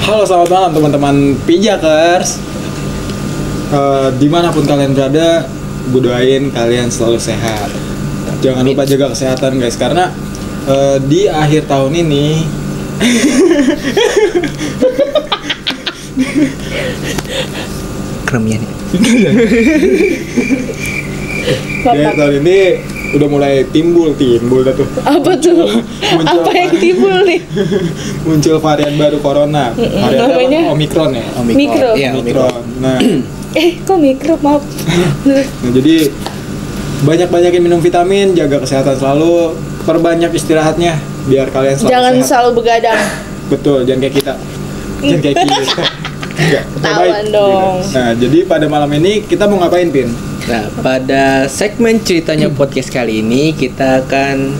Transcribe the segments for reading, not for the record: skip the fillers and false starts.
Halo, selamat malam teman-teman Pijakers. Dimanapun kalian berada, gue doain kalian selalu sehat. Jangan lupa jaga kesehatan guys, karena di akhir tahun ini kremnya nih. di akhir tahun ini udah mulai timbul dah tuh. Apa tuh? Apa yang timbul nih? Muncul varian baru corona. Varian Omikron ya. Mikro. Iya, Omikron. Nah, Kok mikro, maaf. nah jadi banyakin minum vitamin, jaga kesehatan selalu, perbanyak istirahatnya biar kalian selalu Jangan sehat. selalu begadang. Betul, jangan kayak kita. Jangan kayak kita. Enggak, Ketahuan dong. Nah, jadi pada malam ini kita mau ngapain, Pin? Nah, pada segmen ceritanya podcast kali ini kita akan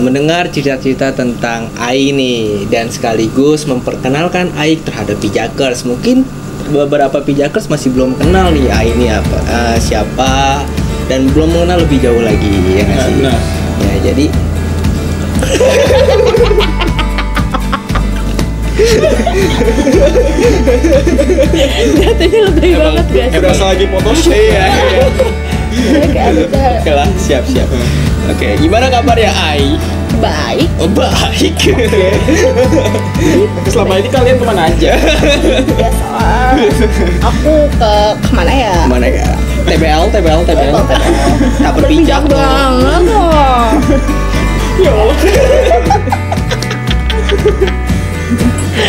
mendengar cerita-cerita tentang AI nih, dan sekaligus memperkenalkan AI terhadap Pijakers. Mungkin beberapa Pijakers masih belum kenal nih AI ini apa, siapa, dan belum mengenal lebih jauh lagi ya nggak sih? Nah. Ya, jadi Jatuhnya lebih banget guys. Berasa lagi photoshoot. iya. Kayak ada Oke, siap. Oke, gimana kabarnya AI? baik. Oh, baik. Selama ini kalian kemana aja? Biasa. Aku ke kemana ya? Mana ya? TBL. Tak berpijak dong. banget loh. Ya Allah.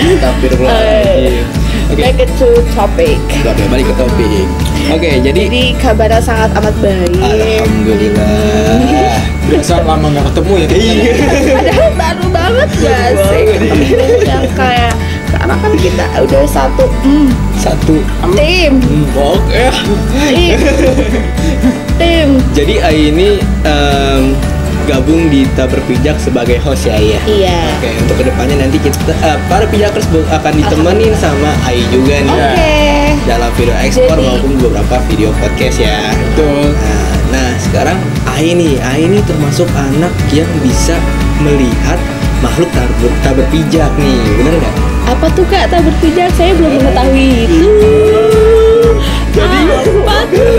Astagfirullahaladzim. Oke, Back to topic. balik ke topik. Oke, jadi Jadi kabarnya sangat amat baik. alhamdulillah. Biasa lama nggak ketemu ya kayaknya. Padahal baru banget gak sih? Yang kayak karena kan kita udah satu Satu. tim. Oke. Tim. Jadi AI ini gabung di Tak Berpijak sebagai host ya. Iya. Oke, untuk kedepannya nanti kita para pijakers akan ditemenin sama AI juga nih. Oke. Dalam video ekspor Jadi- maupun beberapa video podcast ya. Betul. Nah, sekarang AI ini termasuk anak yang bisa melihat makhluk tak berpijak nih, bener nggak? Apa tuh Kak tak berpijak? Saya belum mengetahui itu. Jadi Apa tuh?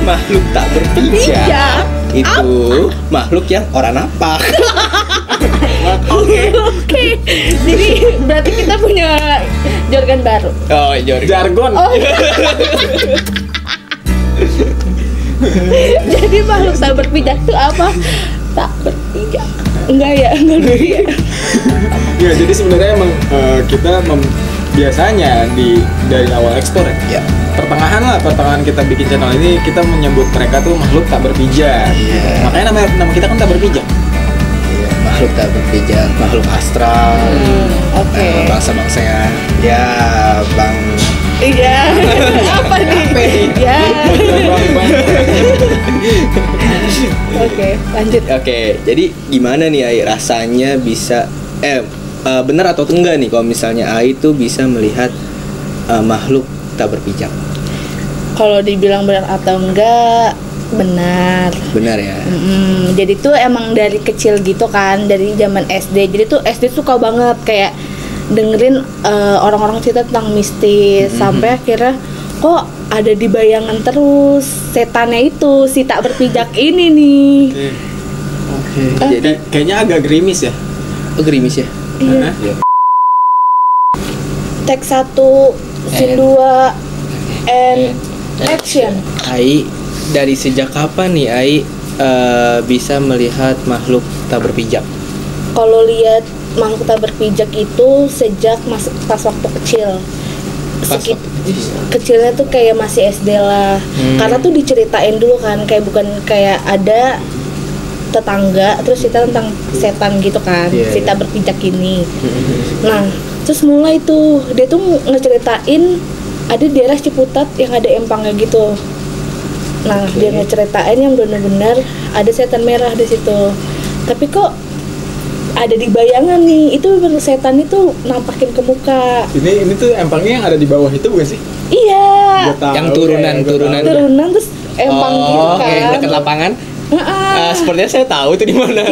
makhluk tak berpijak Pijak? itu makhluk yang orang napak. Oke. Jadi berarti kita punya jargon baru. Oh, Jorg. Jargon. Oh. Jadi makhluk tak berpijak itu apa? Tak berpijak. Enggak ya. Ya, jadi sebenarnya emang kita biasanya dari awal ekspor ya. Ya. Pertengahan kita bikin channel ini kita menyebut mereka tuh makhluk tak berpijak. Iya. Makanya nama kita kan tak berpijak. Iya, makhluk tak berpijak, makhluk astral. Oke. Bangsa-bangsa ya, Bang. Iya. Apa nih? Ya. Oke, lanjut. Oke, jadi gimana nih AI rasanya bisa benar atau enggak nih kalau misalnya AI itu bisa melihat makhluk tak berpijak? Kalau dibilang benar atau enggak, benar. Benar ya. Jadi tuh emang dari kecil gitu kan, dari zaman SD. Jadi tuh SD suka banget kayak dengerin orang-orang cerita tentang mistis, sampai akhirnya kok ada di bayangan terus setannya itu si tak berpijak ini nih. Oke. Jadi kayaknya agak gerimis ya. Gerimis ya. Iya. Iya. Tag 1, scene 2, and action. AI dari sejak kapan nih AI bisa melihat makhluk tak berpijak? Kalau lihat makhluk tak berpijak itu sejak pas waktu kecil. Kecilnya tuh kayak masih SD lah. Karena tuh diceritain dulu kan, kayak bukan kayak ada tetangga terus cerita tentang setan gitu kan, Iya, si tak berpijak ini. Nah, terus mulai tuh dia tuh ngeceritain ada di daerah Ciputat yang ada empangnya gitu. Nah, dia ngeceritain yang benar-benar ada setan merah di situ. Tapi kok ada di bayangan nih, itu bener setan itu nampakin ke muka. Ini tuh empangnya yang ada di bawah itu bukan sih? Iya. Gua tahu, Yang turunan. gua tahu. Turunan terus empang gitu Oh, kan. oke, dekat lapangan. Sepertinya saya tahu itu di mana.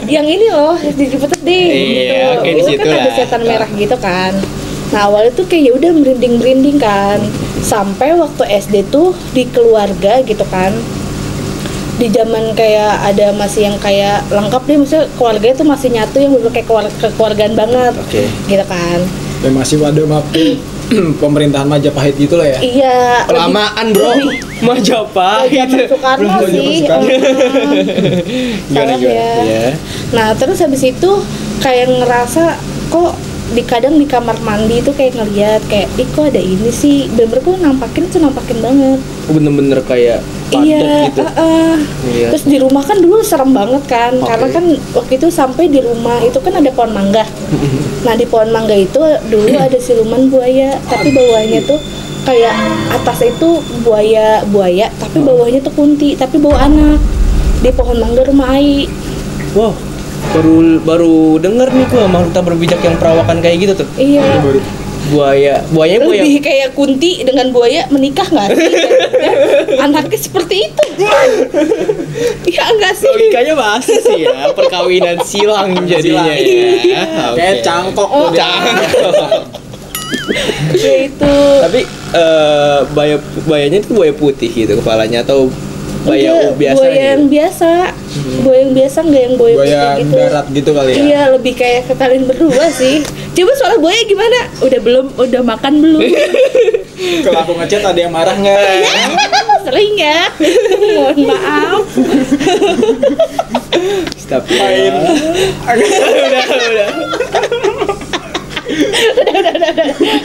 Yang ini loh di Ciputat deh. Iya, oke, di Itu situ kan ada lah. setan merah gitu kan. Nah awalnya tuh kayak ya udah merinding kan. Sampai waktu SD tuh di keluarga gitu kan. Di zaman kayak ada masih yang kayak lengkap deh, maksudnya keluarganya tuh masih nyatu yang bener kayak kekeluargaan banget. Oke. Gitu kan. Dan masih pada waktu pemerintahan Majapahit gitu lah ya. Iya. Kelamaan bro, Majapahit. Zaman Soekarno Belum zaman sih. Soekarno. Gimana Salah gimana? ya. Ya. Nah terus habis itu kayak ngerasa kok kadang di kamar mandi itu kayak ngeliat kayak kok ada ini sih, bener kok nampakin banget. Bener-bener kayak padat Iya, gitu. Iya. Terus di rumah kan dulu serem banget kan, Oke. karena kan waktu itu sampai di rumah itu kan ada pohon mangga. Nah di pohon mangga itu dulu ada siluman buaya, tapi bawahnya tuh kayak atasnya itu buaya, tapi bawahnya tuh kunti, tapi bawa anak di pohon mangga rumah Ai. Wow, baru denger nih gua makhluk tak berbijak yang perawakan kayak gitu tuh. Iya. Buaya Lebih kayak kunti dengan buaya menikah nggak sih? Anaknya seperti itu. Ya enggak sih. logikanya masih sih ya, perkawinan silang jadinya ya. Oke. Kayak cangkok Oh, tuh dia. Ya itu. Tapi buayanya itu buaya putih gitu kepalanya atau buaya Enggak, biasa buaya gitu? yang biasa. Buaya yang biasa nggak yang buaya Buaya putih gitu. darat gitu kali ya. Iya, lebih kayak ke kalian berdua sih. Coba soal buaya gimana? Udah makan belum? Kalau aku ngechat ada yang marah nggak? Sering ya. Mohon maaf. Stop. Main. Udah. Udah.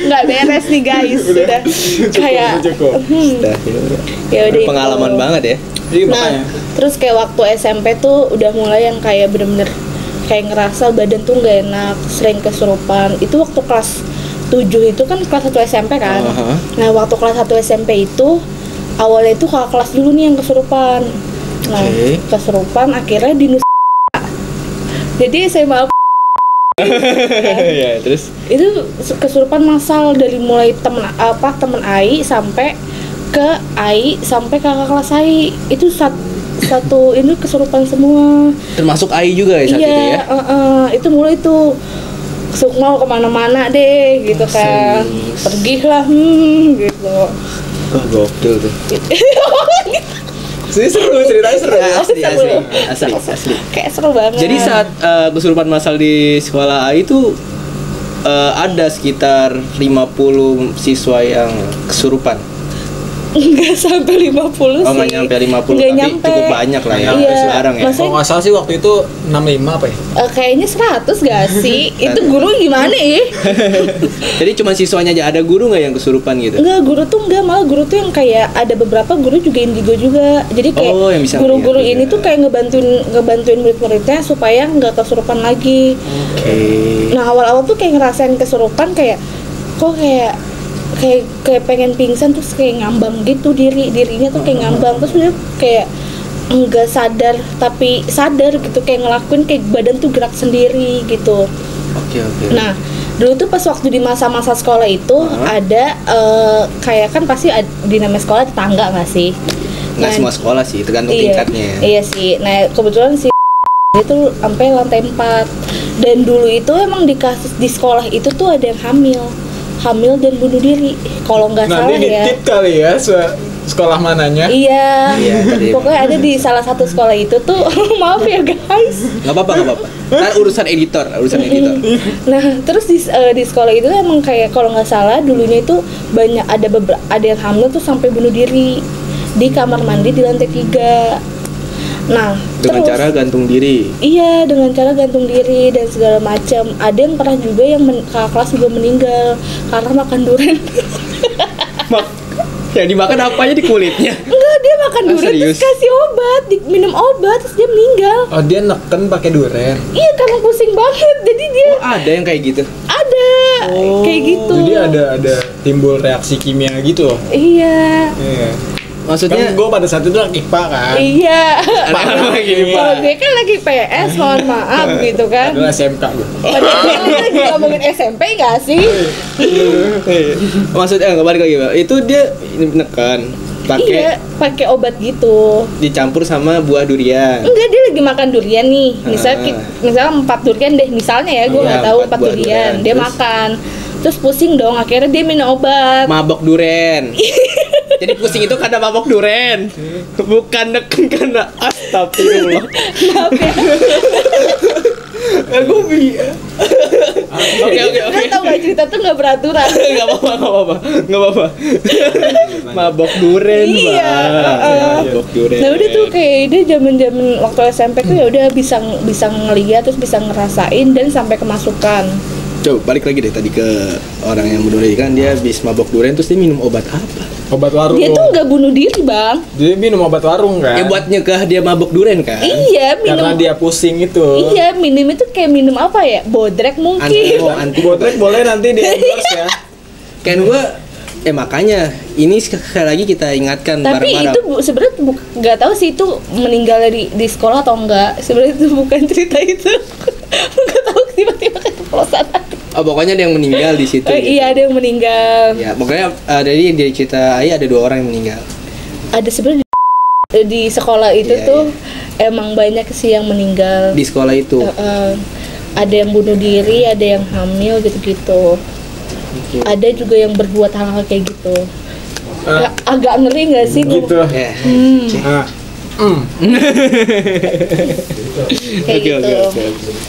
Nggak beres nih guys. Sudah. Kayak Cukup. ya udah itu. Pengalaman banget ya. Jadi Nah, makanya terus kayak waktu SMP tuh udah mulai yang kayak bener-bener kayak ngerasa badan tuh nggak enak, sering kesurupan. Itu waktu kelas 7 itu kan kelas 1 SMP kan. Aha. Nah, waktu kelas 1 SMP itu awalnya itu kakak kelas dulu nih yang kesurupan. Nah, Oke. kesurupan akhirnya di jadi saya maaf Ya, terus itu kesurupan massal dari mulai temen Ai sampai ke Ai sampai kakak kelas Ai itu satu ini kesurupan semua. termasuk Ai juga ya saat itu ya. Itu mulai tuh mau kemana-mana deh gitu kan, Serius. pergilah gitu. Oh, gokil tuh. Seru, ceritanya seru. Asli. Kayak seru banget. Jadi saat kesurupan massal di sekolah A itu ada sekitar 50 siswa yang kesurupan. nggak sampai 50 sih. Oh, nggak nyampe 50, Nggak tapi nyampe. cukup banyak lah ya. Iya, Sekarang ya. maksudnya kalau nggak salah sih waktu itu 65 apa ya? Kayaknya 100 gak sih? Itu guru gimana ya? Jadi cuma siswanya aja, ada guru nggak yang kesurupan gitu? Enggak, guru tuh enggak, malah guru tuh yang kayak ada beberapa guru juga indigo juga. Jadi kayak Oh, yang bisa guru-guru ngeliat ini juga. tuh kayak ngebantuin murid-muridnya supaya nggak kesurupan lagi. Oke. Nah, awal-awal tuh kayak ngerasain kesurupan kayak kok kayak pengen pingsan, terus kayak ngambang gitu dirinya tuh kayak ngambang, terus udah kayak enggak sadar tapi sadar gitu, kayak ngelakuin kayak badan tuh gerak sendiri gitu. Oke. Nah, dulu tuh pas waktu di masa-masa sekolah itu ada kayak kan pasti di namanya sekolah tetangga nggak sih? Nggak semua sekolah sih, tergantung iya, tingkatnya. Iya sih. Nah, kebetulan si itu sampai lantai 4. Dan dulu itu emang di sekolah itu tuh ada yang hamil dan bunuh diri. Kalau nggak salah Nanti ya. ditip kali ya sekolah mananya. Iya. tadi Pokoknya ada di salah satu sekolah itu tuh. Maaf ya guys. Nggak apa-apa. Kan urusan editor. Nah, terus di sekolah itu emang kayak kalau nggak salah dulunya itu banyak ada yang hamil tuh sampai bunuh diri di kamar mandi di lantai 3. Nah, Dengan terus, cara gantung diri. iya, dengan cara gantung diri dan segala macam. Ada yang pernah juga yang kakak kelas juga meninggal karena makan durian. Yang dimakan apanya di kulitnya? Enggak, dia makan Ah, durian serius? terus kasih obat, minum obat terus dia meninggal. Oh, dia neken pakai duren. Iya, karena pusing banget. Jadi dia Oh, ada yang kayak gitu. ada kayak gitu. Jadi ada timbul reaksi kimia gitu loh. Iya. Iya. Maksudnya Kan gue pada saat itu lagi IPA kan. Iya. Anak lagi IPA. Kalau gue kan lagi PS, mohon maaf gitu kan. Adalah SMK gue. Padahal kita lagi ngomongin SMP gak sih? maksudnya nggak balik lagi, Pak. Itu dia ini menekan. pakai obat gitu. dicampur sama buah durian. Enggak, dia lagi makan durian nih. Misalnya 4 durian deh, misalnya ya, gue nggak tahu 4 buah durian. Dia Terus? makan. Terus pusing dong, akhirnya dia minum obat. Mabok duren. Jadi pusing itu karena mabok duren, bukan neken karena astagfirullah. Maaf ya. Aku Oke. Lo tau gak, cerita tuh nggak beraturan. Nggak apa-apa. Mabok duren, Iya, Mabok duren. Nah udah tuh kayak dia zaman waktu SMP tuh ya udah bisa ngeliat, terus bisa ngerasain dan sampai kemasukan. Coba balik lagi deh tadi ke orang yang bunuh diri kan, dia habis mabok duren terus dia minum obat apa? Obat warung. Dia tuh nggak bunuh diri, Bang. Dia minum obat warung kan. Ya buat nyegah dia mabok duren kan? Iya, Karena minum. dia pusing itu. Iya, minum itu kayak minum apa ya? Bodrek mungkin. Anti Botrek boleh nanti di endorse ya. kan gua makanya ini sekali lagi kita ingatkan Tapi bareng-bareng. itu sebenarnya nggak tahu sih itu meninggal di sekolah atau enggak. Sebenarnya itu bukan cerita itu. Nggak tahu tiba-tiba keceplosan. Oh, pokoknya ada yang meninggal di situ. gitu. Iya, ada yang meninggal. Ya, pokoknya dari cerita Ai ada 2 orang yang meninggal. Ada sebenarnya di sekolah itu Iya, tuh emang banyak sih yang meninggal. Di sekolah itu. Ada yang bunuh diri, ada yang hamil gitu-gitu. Ada juga yang berbuat hal-hal kayak gitu. Agak ngeri nggak sih? Gitu. Ya. Kayak gitu.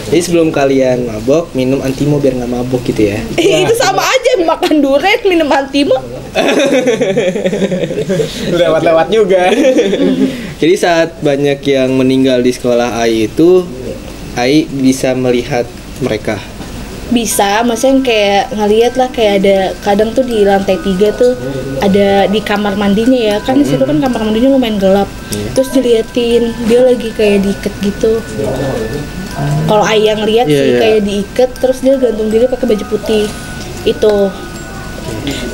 Jadi sebelum kalian mabok, minum antimo biar nggak mabok gitu ya. Itu sama aja, makan durian minum antimo. Lewat-lewat juga. Jadi saat banyak yang meninggal di sekolah Ai itu, Ai bisa melihat mereka. Bisa, maksudnya kayak ngeliat lah, kayak ada kadang tuh di lantai 3 tuh ada di kamar mandinya ya, kan di situ kan kamar mandinya lumayan gelap. Terus diliatin dia lagi kayak diikat gitu. Kalau ayang lihat Iya, sih iya. kayak diikat, terus dia gantung diri pakai baju putih. Itu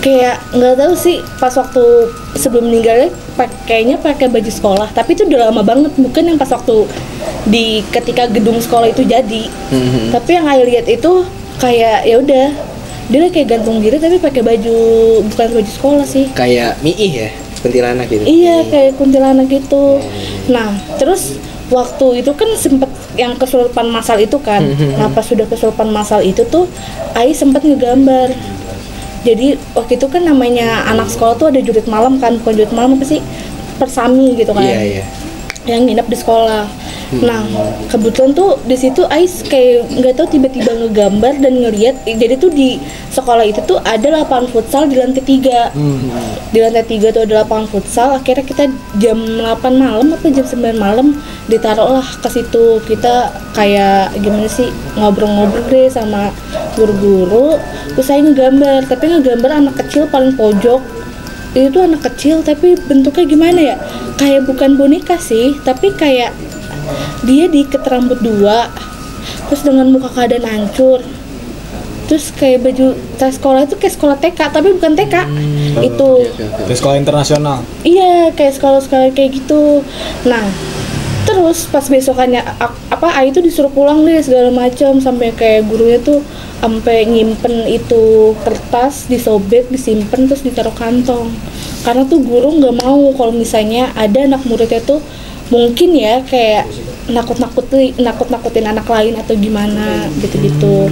kayak nggak tahu sih pas waktu sebelum meninggalnya kayaknya pakai baju sekolah, tapi itu udah lama banget, bukan yang pas waktu di ketika gedung sekolah itu jadi. Tapi yang ayah lihat itu kayak ya udah dia kayak gantung diri tapi pakai baju, bukan baju sekolah sih. Kayak Miih ya, kuntilanak gitu. Iya, kayak kuntilanak gitu. Nah, terus waktu itu kan sempet yang kesurupan massal itu kan. Nah, pas sudah kesurupan massal itu tuh Ai sempet ngegambar. Jadi waktu itu kan namanya anak sekolah tuh ada jurit malam kan, bukan jurit malam apa sih? Persami gitu kan. Iya. Yang nginep di sekolah. Nah, kebetulan tuh di situ Ais kayak nggak tahu tiba-tiba ngegambar dan ngeliat. Jadi tuh di sekolah itu tuh ada lapangan futsal di lantai 3. Di lantai 3 tuh ada lapangan futsal. Akhirnya kita jam 8 malam apa jam 9 malam ditaruh lah ke situ. Kita kayak gimana sih, ngobrol-ngobrol deh sama guru-guru. Terus saya ngegambar, tapi ngegambar anak kecil paling pojok. Itu tuh anak kecil tapi bentuknya gimana ya? Kayak bukan boneka sih, tapi kayak dia diikat rambut 2, terus dengan muka keadaan hancur, terus kayak baju tas sekolah itu kayak sekolah TK tapi bukan TK. Itu Di sekolah internasional. iya kayak sekolah-sekolah kayak gitu. Nah terus pas besokannya Ai itu disuruh pulang deh segala macam, sampai kayak gurunya tuh sampai nyimpen itu kertas, disobek, disimpan, terus ditaruh kantong, karena tuh guru nggak mau kalau misalnya ada anak muridnya tuh mungkin ya kayak nakut-nakutin anak lain atau gimana gitu-gitu.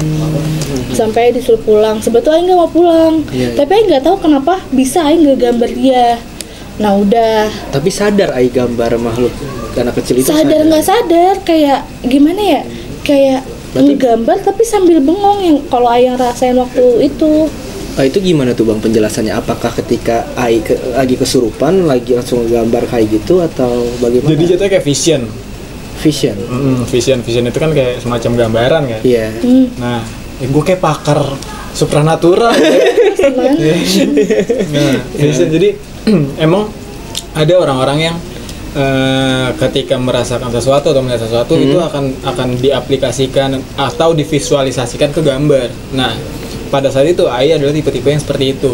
Sampai disuruh pulang. Sebetulnya nggak mau pulang, tapi Ai nggak tahu kenapa bisa Ai nggak gambar dia. Nah udah. Tapi sadar Ai gambar makhluk anak kecil itu. Sadar nggak sadar, kayak gimana ya? Kayak ngegambar tapi sambil bengong, yang kalau Ai yang rasain waktu itu. Itu gimana tuh Bang penjelasannya? Apakah ketika Ai lagi kesurupan lagi langsung gambar kayak gitu atau bagaimana? Jadi jatuhnya kayak vision. Vision. Vision itu kan kayak semacam gambaran kan. Iya. Nah, gue kayak pakar supranatural. Cuman Nah, vision. Jadi emang ada orang-orang yang ketika merasakan sesuatu atau melihat sesuatu itu akan diaplikasikan atau divisualisasikan ke gambar. Nah, pada saat itu Ai adalah tipe-tipe yang seperti itu.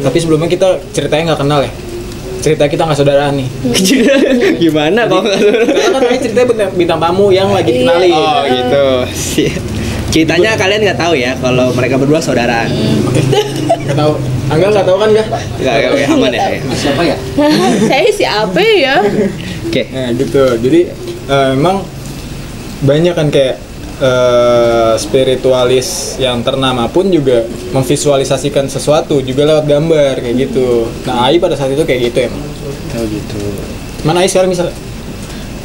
Tapi sebelumnya kita ceritanya nggak kenal ya. Cerita kita nggak saudaraan nih. Gimana kalau nggak saudara? Karena kan Ai ceritanya bintang tamu yang lagi dikenalin. Oh gitu. Ceritanya kalian nggak tahu ya kalau mereka berdua saudaraan. Nggak tahu. Angga nggak tahu kan nggak? Enggak aman ya. Siapa ya? Saya siapa ya? Oke. Nah gitu. Jadi emang banyak kan kayak spiritualis yang ternama pun juga memvisualisasikan sesuatu juga lewat gambar kayak gitu. Nah Ai pada saat itu kayak gitu emang. Oh gitu. Mana Ai sekarang misalnya?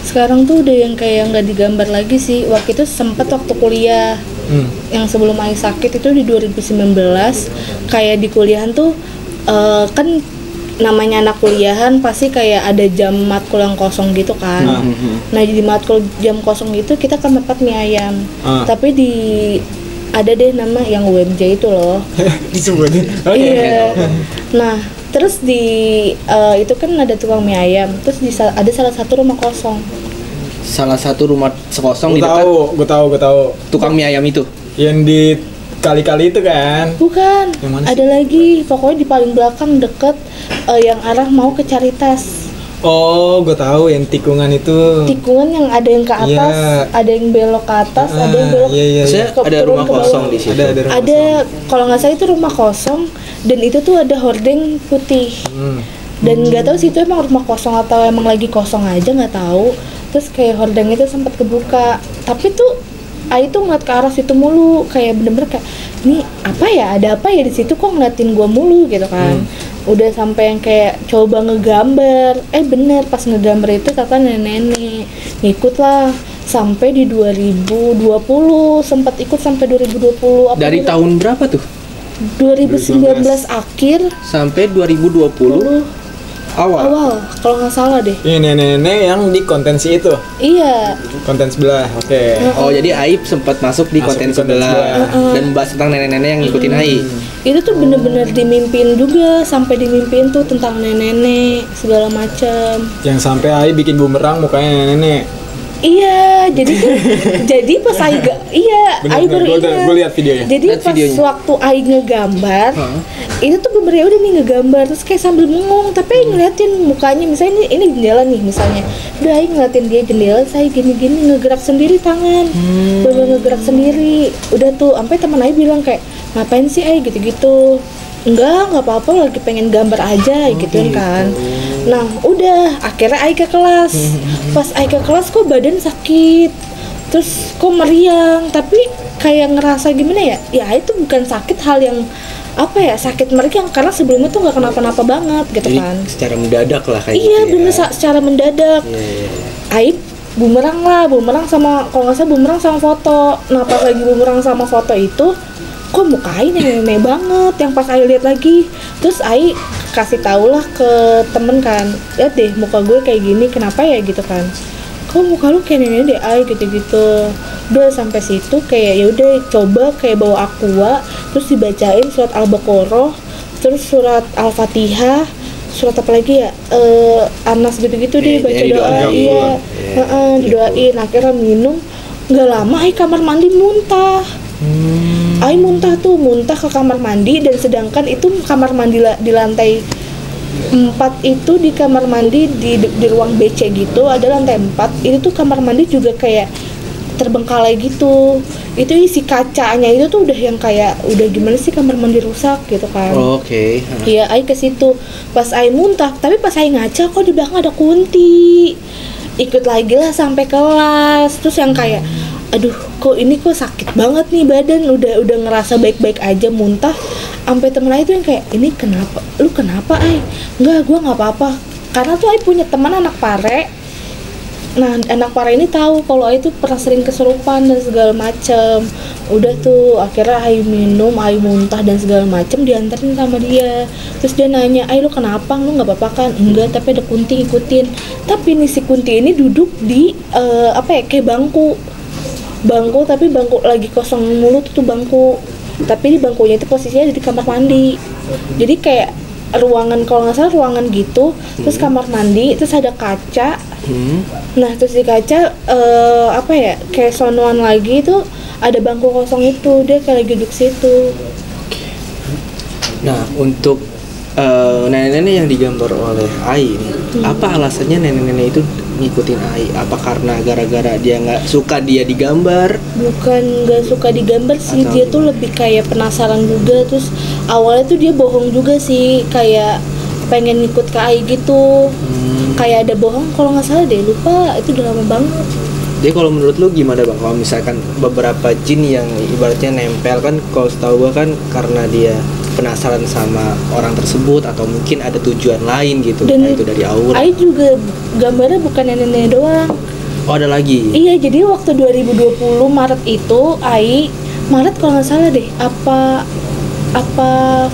Sekarang tuh udah yang kayak nggak digambar lagi sih. Waktu itu sempet waktu kuliah. Yang sebelum Ai sakit itu di 2019 kayak di kuliahan tuh kan namanya anak kuliahan pasti kayak ada jam matkul yang kosong gitu kan. Nah di matkul jam kosong itu kita kan dapat mie ayam. Tapi ada deh nama yang UMJ itu loh. Disebutin. Iya. Nah terus itu kan ada tukang mie ayam. Terus ada salah satu rumah kosong. Salah satu rumah kosong di dekat. Gue tahu. Tukang mie ayam itu. Yang di kali-kali itu kan? Bukan. Yang mana sih? Ada lagi. Pokoknya di paling belakang deket yang arah mau ke Caritas. Oh, gue tahu yang tikungan itu. Tikungan yang ada yang ke atas, ada yang belok ke atas, ada yang belok. Iya. Maksudnya ada turun rumah ke bawah. kosong di situ. Ada rumah Ada, kalau nggak salah itu rumah kosong dan itu tuh ada hordeng putih. Dan nggak tahu sih itu emang rumah kosong atau emang lagi kosong aja nggak tahu. Terus kayak hordeng itu sempat kebuka, tapi tuh Ai tuh ngeliat ke arah situ mulu, kayak bener-bener kayak ini apa ya, ada apa ya di situ kok ngeliatin gua mulu gitu kan. Udah sampai yang kayak coba ngegambar, bener pas ngegambar itu kata nenek-nenek ngikut lah sampai di 2020 sempat ikut sampai 2020 Dari tahun berapa tuh? 2019 akhir Sampai 2020 awal. kalau nggak salah deh. Ini nenek-nenek yang di kontensi itu. Iya. Konten sebelah. Oke. Oh, jadi Aib sempat masuk di Masuk konten di konten sebelah dan membahas tentang nenek-nenek yang ngikutin Aib. Itu tuh bener-bener dimimpiin juga, sampai dimimpiin tuh tentang nenek-nenek segala macam. Yang sampai Ai bikin bumerang mukanya nenek. Iya, jadi pas Ai Ai baru ingat. Gue lihat videonya. Jadi Lihat pas videonya. waktu Ai ngegambar, itu tuh bener udah nih ngegambar terus kayak sambil bengong, tapi Ai ngeliatin mukanya, misalnya ini jendela nih misalnya, udah Ai ngeliatin dia jendela, saya gini-gini ngegerak sendiri tangan, bener ngegerak sendiri, udah tuh, sampai teman Ai bilang kayak ngapain sih Ai gitu-gitu. Enggak apa-apa, lagi pengen gambar aja gituin kan. Nah udah akhirnya Ai ke kelas. Pas Ai ke kelas kok badan sakit, terus kok meriang, tapi kayak ngerasa gimana ya, ya itu bukan sakit hal yang apa ya, sakit meriang karena sebelumnya tuh nggak kenapa-napa banget gitu. Jadi kan secara mendadak lah kayak iya gitu. bener secara mendadak. Ai bumerang sama, kalau nggak salah bumerang sama foto. Nah pas lagi bumerang sama foto itu kok muka Ai nenek banget, yang pas Ai lihat lagi, terus Ai kasih tau lah ke temen kan, lihat deh muka gue kayak gini, kenapa ya gitu kan, kok muka lu kayak nenek deh Ai gitu-gitu. Udah sampai situ kayak ya udah coba kayak bawa aqua, terus dibacain surat Al-Baqarah, terus surat Al-Fatihah, surat apa lagi ya, Anas gitu-gitu deh, baca doa. Iya, didoain, akhirnya minum. Nggak lama Ai kamar mandi muntah. Ai muntah ke kamar mandi, dan sedangkan itu kamar mandi di lantai 4 itu, di kamar mandi di ruang BC gitu ada lantai 4, itu tuh kamar mandi juga kayak terbengkalai gitu. Itu isi kacanya itu tuh udah yang kayak udah gimana sih, kamar mandi rusak gitu kan. Oke. Iya, Ai ke situ. Pas Ai muntah, tapi pas Ai ngaca kok di belakang ada kunti. Ikut lagi lah sampai kelas. Terus yang kayak aduh kok ini kok sakit banget nih badan, udah ngerasa baik-baik aja muntah, sampai temen Ai tuh yang kayak ini kenapa, lu kenapa Ai? Enggak, gua nggak apa-apa, karena tuh Ai punya teman anak pare. Nah anak pare ini tahu kalau Ai tuh pernah sering kesurupan dan segala macem. Udah tuh akhirnya Ai minum, Ai muntah dan segala macem, dianterin sama dia. Terus dia nanya, Ai lu kenapa, lu nggak apa-apa kan? Enggak, tapi ada kunti ikutin. Tapi nih si kunti ini duduk di kayak bangku, tapi bangku lagi kosong mulu tuh bangku, tapi di bangkunya itu posisinya di kamar mandi. Jadi kayak ruangan, kalau nggak salah ruangan gitu, terus kamar mandi, terus ada kaca. Nah terus di kaca kayak sonoan lagi tuh ada bangku kosong itu, dia kayak lagi duduk situ. Nah untuk nenek-nenek yang digambar oleh Ai ini, apa alasannya nenek-nenek itu ngikutin Ai? Apa karena gara-gara dia nggak suka dia digambar? Bukan nggak suka digambar sih, Atau dia tuh lebih kayak penasaran juga. Terus awalnya tuh dia bohong juga sih, kayak pengen ngikut ke Ai gitu. Kayak ada bohong kalau nggak salah deh, lupa, itu udah lama banget. Jadi kalau menurut lu gimana bang? Kalau misalkan beberapa jin yang ibaratnya nempel kan, kalau setahu gua kan karena dia penasaran sama orang tersebut atau mungkin ada tujuan lain gitu. Dan Nah, itu dari aura. Ai juga gambarnya bukan nenek doang. Oh ada lagi. Iya, jadi waktu 2020 Maret itu Ai, Maret kalau nggak salah deh, apa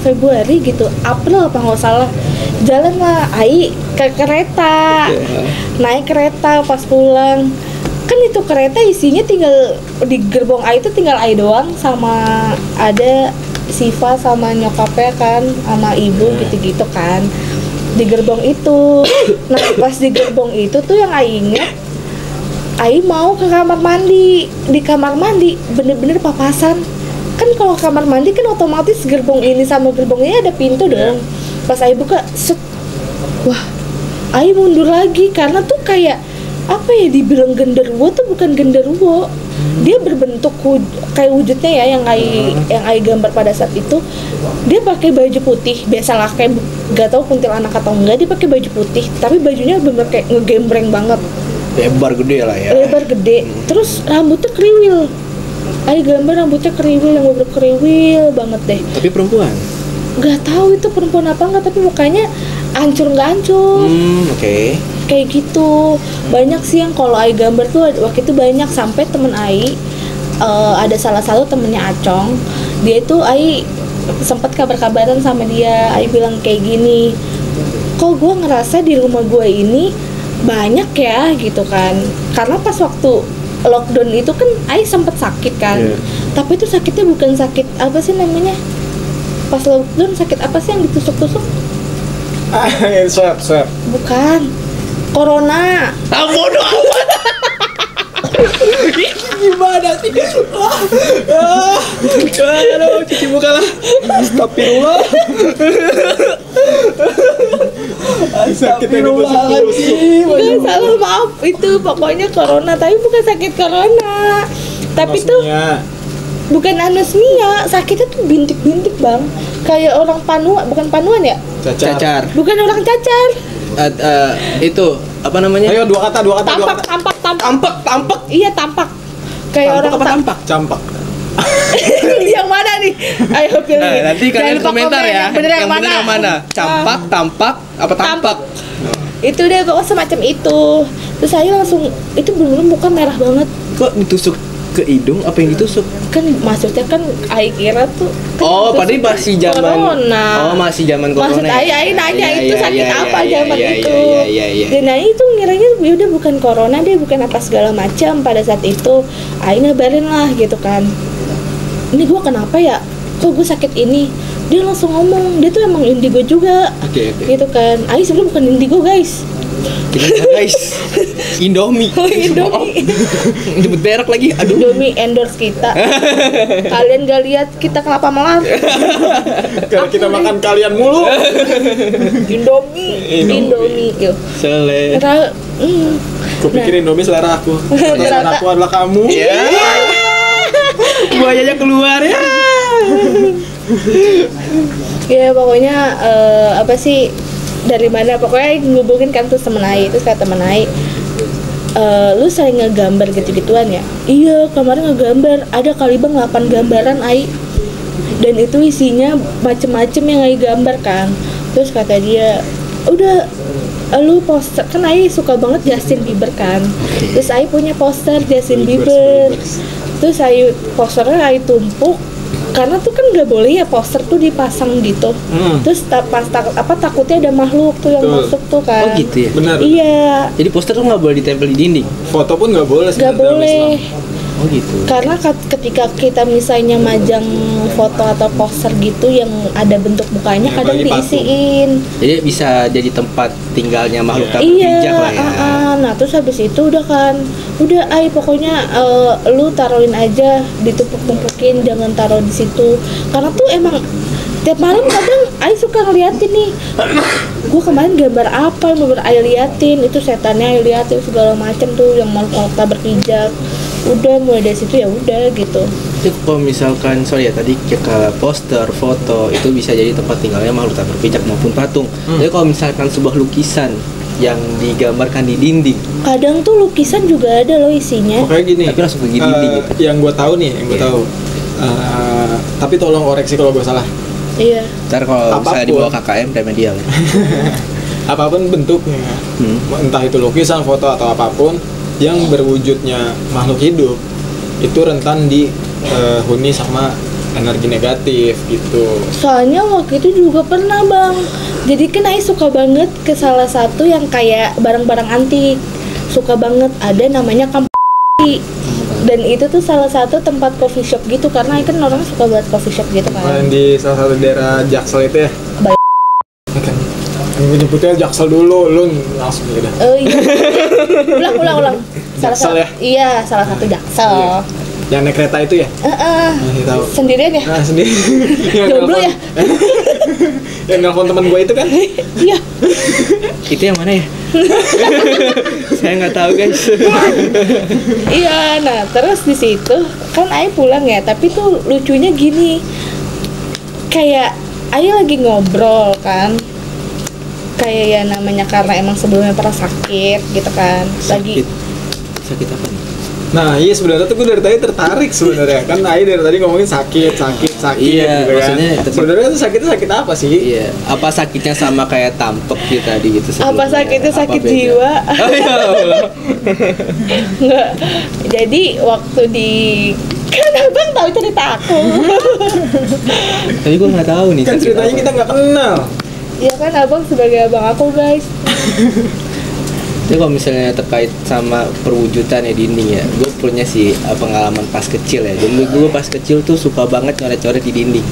Februari gitu, April apa nggak salah, jalan lah Ai ke kereta, naik kereta pas pulang. Kan itu kereta isinya tinggal di gerbong Ai itu tinggal Ai doang sama ada Siva sama nyokapnya kan, sama ibu gitu-gitu kan di gerbong itu. Nah pas di gerbong itu tuh yang Ai inget, Ai mau ke kamar mandi. Di kamar mandi bener-bener papasan. Kan kalau kamar mandi kan otomatis gerbong ini sama gerbong ini ada pintu dong. Pas Ai buka, set, wah Ai mundur lagi karena tuh kayak apa ya, dibilang genderuwo tuh bukan genderuwo, dia berbentuk kayak wujudnya ya yang Ai gambar pada saat itu. Dia pakai baju putih biasalah, kayak gak tahu kuntilanak atau enggak, dia pakai baju putih tapi bajunya bener kayak ngegembreng banget, Lebar gede lah ya. lebar gede. Terus rambutnya kriwil, Ai gambar rambutnya kriwil, yang bener kriwil banget deh. Tapi perempuan. Gak tahu itu perempuan apa enggak, tapi mukanya hancur nggak hancur. Oke. Kayak gitu. Banyak sih yang kalau Ai gambar tuh waktu itu banyak, sampai temen Ai ada salah satu temennya Acong, dia itu Ai sempat kabar-kabaran sama dia. Ai bilang kayak gini, kok gue ngerasa di rumah gue ini banyak ya gitu kan, karena pas waktu lockdown itu kan Ai sempat sakit kan. Tapi itu sakitnya bukan sakit apa sih namanya, pas lockdown sakit apa sih yang ditusuk-tusuk? Swab. Bukan, corona. Bodoh amat. Gimana sih? Aduh, cuci muka lah. Astagfirullah. Sakitnya ditusuk-tusuk. Bukan, salah, maaf, itu pokoknya corona, tapi bukan sakit corona. Tapi tuh bukan anosmia, sakitnya tuh bintik-bintik bang, kayak orang bukan panuan ya? Cacar. Bukan orang cacar. Itu apa namanya? Ayo dua kata. Tampak. Iya tampak. Kayak Tampak orang apa tampak? Campak. Yang mana nih? Ayo pilih. Nanti kalian Jangan lupa komentar komen ya. yang bener yang mana? Campak, tampak, apa tampak? Itu deh pokoknya semacam itu. Terus saya langsung, itu bener-bener muka merah banget. Kok ditusuk ke hidung? Apa yang ditusuk? Kan maksudnya kan Ai kira tuh kan Oh, ditusuk padahal masih zaman corona. Oh, masih zaman corona. Maksud Ai nanya itu sakit apa zaman itu. Iya. Dan Ai itu ngiranya udah bukan corona, dia bukan apa segala macam pada saat itu. Ai ngabarin lah gitu kan, ini gua kenapa ya, kok gue sakit ini. Dia langsung ngomong, dia tuh emang indigo juga. Oke. Gitu kan. Ai sebenarnya bukan indigo guys. Guys, Indomie. Indomie. Nyebut merek lagi. Aduh. Indomie endorse kita. Kalian gak lihat kita kelapa melar. Karena kita makan kalian mulu. Indomie. Yuk. Sele. Aku pikir Indomie selera aku. Selera aku adalah kamu. Ya. Buayanya keluar ya. Ya pokoknya apa sih, dari mana pokoknya ngubungin kan tuh temen Ai. Terus kata temen Ai, lu sering ngegambar gitu-gituan ya? Iya, kemarin ngegambar, ada kali bang 8 gambaran Ai, dan itu isinya macem-macem yang Ai gambar kan. Terus kata dia, udah lu poster, kan Ai suka banget Justin Bieber kan. Terus Ai punya poster Justin Bieber. Terus Ai posternya Ai tumpuk, karena tuh kan nggak boleh ya poster tuh dipasang gitu. Terus takutnya ada makhluk tuh yang masuk tuh kan. Oh gitu ya. Benar. Iya. Jadi poster tuh nggak boleh ditempel di dinding. Foto pun nggak boleh. Nggak sebenarnya dalam boleh. Islam. Oh gitu. Karena ketika kita misalnya majang foto atau poster gitu yang ada bentuk mukanya, Ya, kadang apalagi patung. diisiin. Jadi bisa jadi tempat tinggalnya makhluk tak Iya. bijak lah ya. Nah terus habis itu udah Ai pokoknya lu taruhin aja, ditumpuk-tumpukin, jangan taruh di situ. Karena tuh emang tiap malam kadang Ai suka ngeliatin nih, gue kemarin gambar apa yang bener Ai liatin, itu setannya Ai liatin segala macam tuh yang makhluk tak berhijab. Udah mulai dari situ ya udah gitu. Itu kalau misalkan sorry ya tadi ke poster, foto itu bisa jadi tempat tinggalnya makhluk tak berpijak maupun patung. Jadi kalau misalkan sebuah lukisan yang digambarkan di dinding, Kadang tuh lukisan juga ada loh isinya. Pokoknya gini. tapi langsung ke dinding gitu. Yang gue tahu nih, yang gue Iya. tahu. Tapi tolong koreksi kalau gue salah. Iya. Ntar kalau misalnya Apapun. dibawa KKM remedial. Apapun bentuknya, entah itu lukisan, foto atau apapun yang berwujudnya makhluk hidup, itu rentan dihuni sama energi negatif gitu. Soalnya waktu itu juga pernah bang. Jadi kan Ai suka banget ke salah satu yang kayak barang-barang antik. Suka banget, ada namanya Kampi. Dan itu tuh salah satu tempat coffee shop gitu, karena Ai kan orang suka buat coffee shop gitu kan. Yang di salah satu daerah Jaksel itu ya. Bay- Kan yang nyebutnya Jaksel dulu, lu langsung gitu. Iya. ulang. Jaksel ya? Iya, salah satu Jaksel. Iya. Yang naik kereta itu ya? Masih tahu. Sendirian ya? Nah, sendiri. Yang Jomblo nelpon- ya? Yang nelfon teman gue itu kan? Iya. Itu yang mana ya? Saya nggak tahu guys. Iya, nah terus di situ kan Ai pulang ya, tapi tuh lucunya gini, kayak Ai lagi ngobrol kan, kayak ya namanya karena emang sebelumnya pernah sakit gitu kan, lagi Sakit apa nih? Nah, iya sebenarnya tuh gue dari tadi tertarik sebenarnya. Kan Ai dari tadi ngomongin sakit Iya, gitu kan. maksudnya tetep- Sebenarnya tuh sakitnya sakit apa sih? Iya, apa sakitnya sama kayak tampek gitu tadi gitu apa sebelumnya? sakitnya sakit beda? jiwa. Oh, ya Allah. Nggak, jadi waktu di kan abang tahu cerita aku. Tapi gue nggak tahu nih. Kan sakit ceritanya apa. kita nggak kenal. Ya kan abang sebagai abang aku guys. Jadi kalau misalnya terkait sama perwujudan ya dinding ya, gue punya sih pengalaman pas kecil ya. Dulu gue pas kecil tuh suka banget coret-coret di dinding.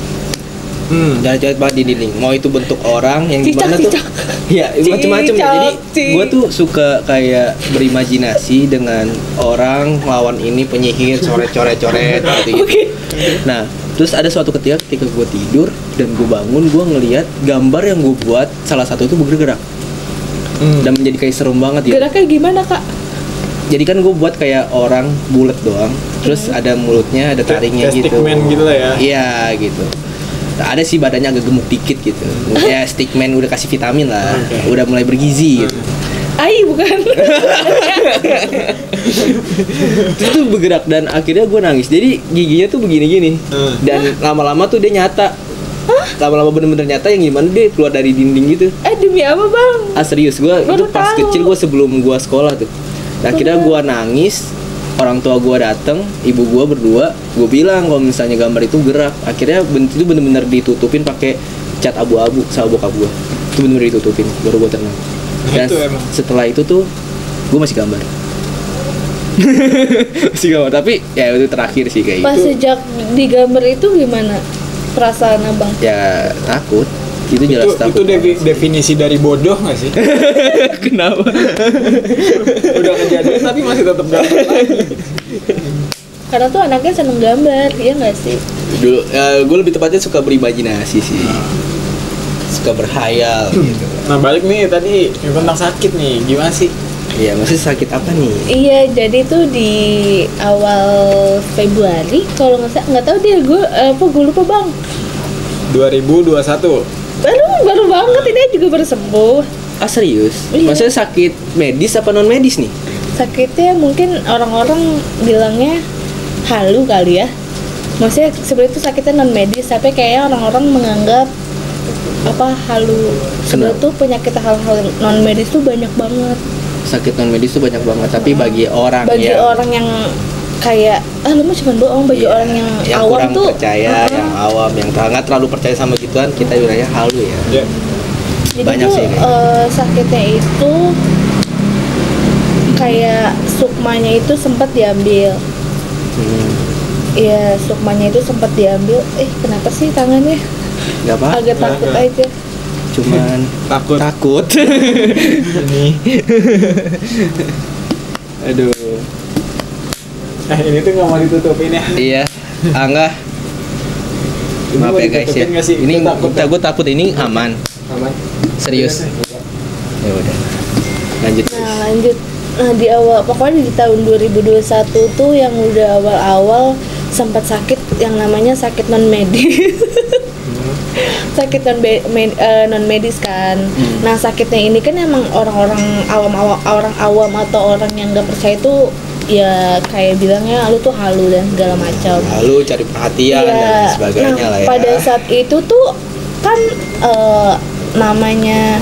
Coret-coret banget di dinding. Mau itu bentuk orang yang gimana tuh? Cicak. Iya, macam-macam ya. Jadi Cicak. gue tuh suka kayak berimajinasi dengan orang lawan ini penyihir coret-coret-coret gitu. Oke. Nah, terus ada suatu ketika gue tidur dan gue bangun, gue ngelihat gambar yang gue buat salah satu itu bergerak. Dan menjadi kayak serem banget gitu. Geraknya gimana kak? Jadi kan gue buat kayak orang bulat doang, terus ada mulutnya, ada taringnya Kayak gitu. stickman gitu lah ya. Iya gitu. Nah, ada sih badannya agak gemuk dikit gitu. Ya stickman udah kasih vitamin lah, udah mulai bergizi gitu. Ai bukan. Terus tuh bergerak dan akhirnya gue nangis. Jadi giginya tuh begini-gini. Dan lama-lama tuh dia nyata. Lama-lama bener-bener nyata yang gimana dia keluar dari dinding gitu. Demi apa bang? Serius gue itu Baru pas tahu. kecil gue sebelum gue sekolah tuh. Nah, akhirnya gue nangis, orang tua gue dateng, ibu gue berdua, gue bilang kalau misalnya gambar itu gerak. Akhirnya itu bener-bener ditutupin pakai cat abu-abu sama bokap gue. Itu bener-bener ditutupin, baru gue tenang. Dan Itu emang. setelah itu tuh gue masih gambar. Masih gambar, tapi ya itu terakhir sih kayak Pas gitu. sejak digambar itu gimana perasaan abang? Ya takut. Itu jelas Itu takut. definisi dari bodoh nggak sih? Kenapa? Udah kejadian tapi masih tetap gambar lagi. Karena tuh anaknya seneng gambar, ya nggak sih? Dulu gue lebih tepatnya suka berimajinasi sih. Suka berhayal gitu. Nah balik nih tadi tentang sakit nih, gimana sih? Iya, maksudnya sakit apa nih? Iya, jadi tuh di awal Februari kalau nggak tahu dia gue lupa bang. 2021. Baru banget ini juga baru sembuh. Ah serius? Iya. Maksudnya sakit medis apa non medis nih? Sakitnya mungkin orang-orang bilangnya halu kali ya. Maksudnya sebenarnya itu sakitnya non medis, tapi kayaknya orang-orang menganggap apa halu. Sebenarnya tuh penyakit hal-hal non medis tuh banyak banget. Sakit non medis tuh banyak banget, tapi bagi orang Bagi yang orang yang kayak lu mah cuma bohong, bagi iya, orang yang awam kurang tuh percaya, yang awam, yang nggak terlalu percaya sama gituan, kita bilangnya halu ya. Ya. jadi banyak tuh sih kayak sakitnya itu kayak sukmanya itu sempat diambil. Iya, sukmanya itu sempat diambil. Kenapa sih tangannya? Nggak apa? Agak takut Nggak. aja. Cuman takut. Ini. Aduh. Ini tuh nggak mau ditutupin ya. Iya. Angga. Maaf ya guys ya. Ini gue takut ini aman. Aman. Serius. Ya udah. Lanjut. Lanjut. Nah, di awal pokoknya di tahun 2021 tuh yang udah awal-awal sempat sakit yang namanya sakit non medis. Sakit non medis kan. Nah, sakitnya ini kan emang orang awam atau orang yang nggak percaya itu ya kayak bilangnya lu tuh halu dan segala macam. Halu, cari perhatian ya, dan sebagainya nah, lah ya. Pada saat itu tuh kan namanya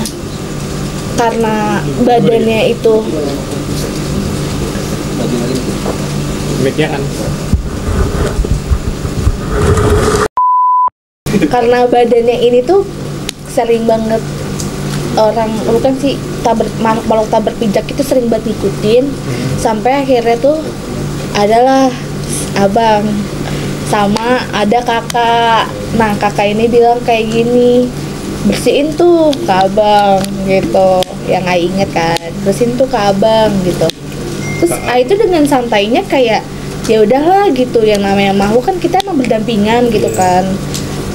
karena badannya itu mic-nya kan. Karena badannya ini tuh sering banget orang bukan sih makhluk tak berpijak itu sering banget ngikutin sampai akhirnya tuh adalah abang sama ada kakak. Nah, kakak ini bilang kayak gini, bersihin tuh ke abang gitu, yang Ai inget kan, bersihin tuh ke abang gitu. Terus Ai itu dengan santainya kayak ya udahlah gitu, yang namanya makhluk kan kita emang berdampingan gitu kan,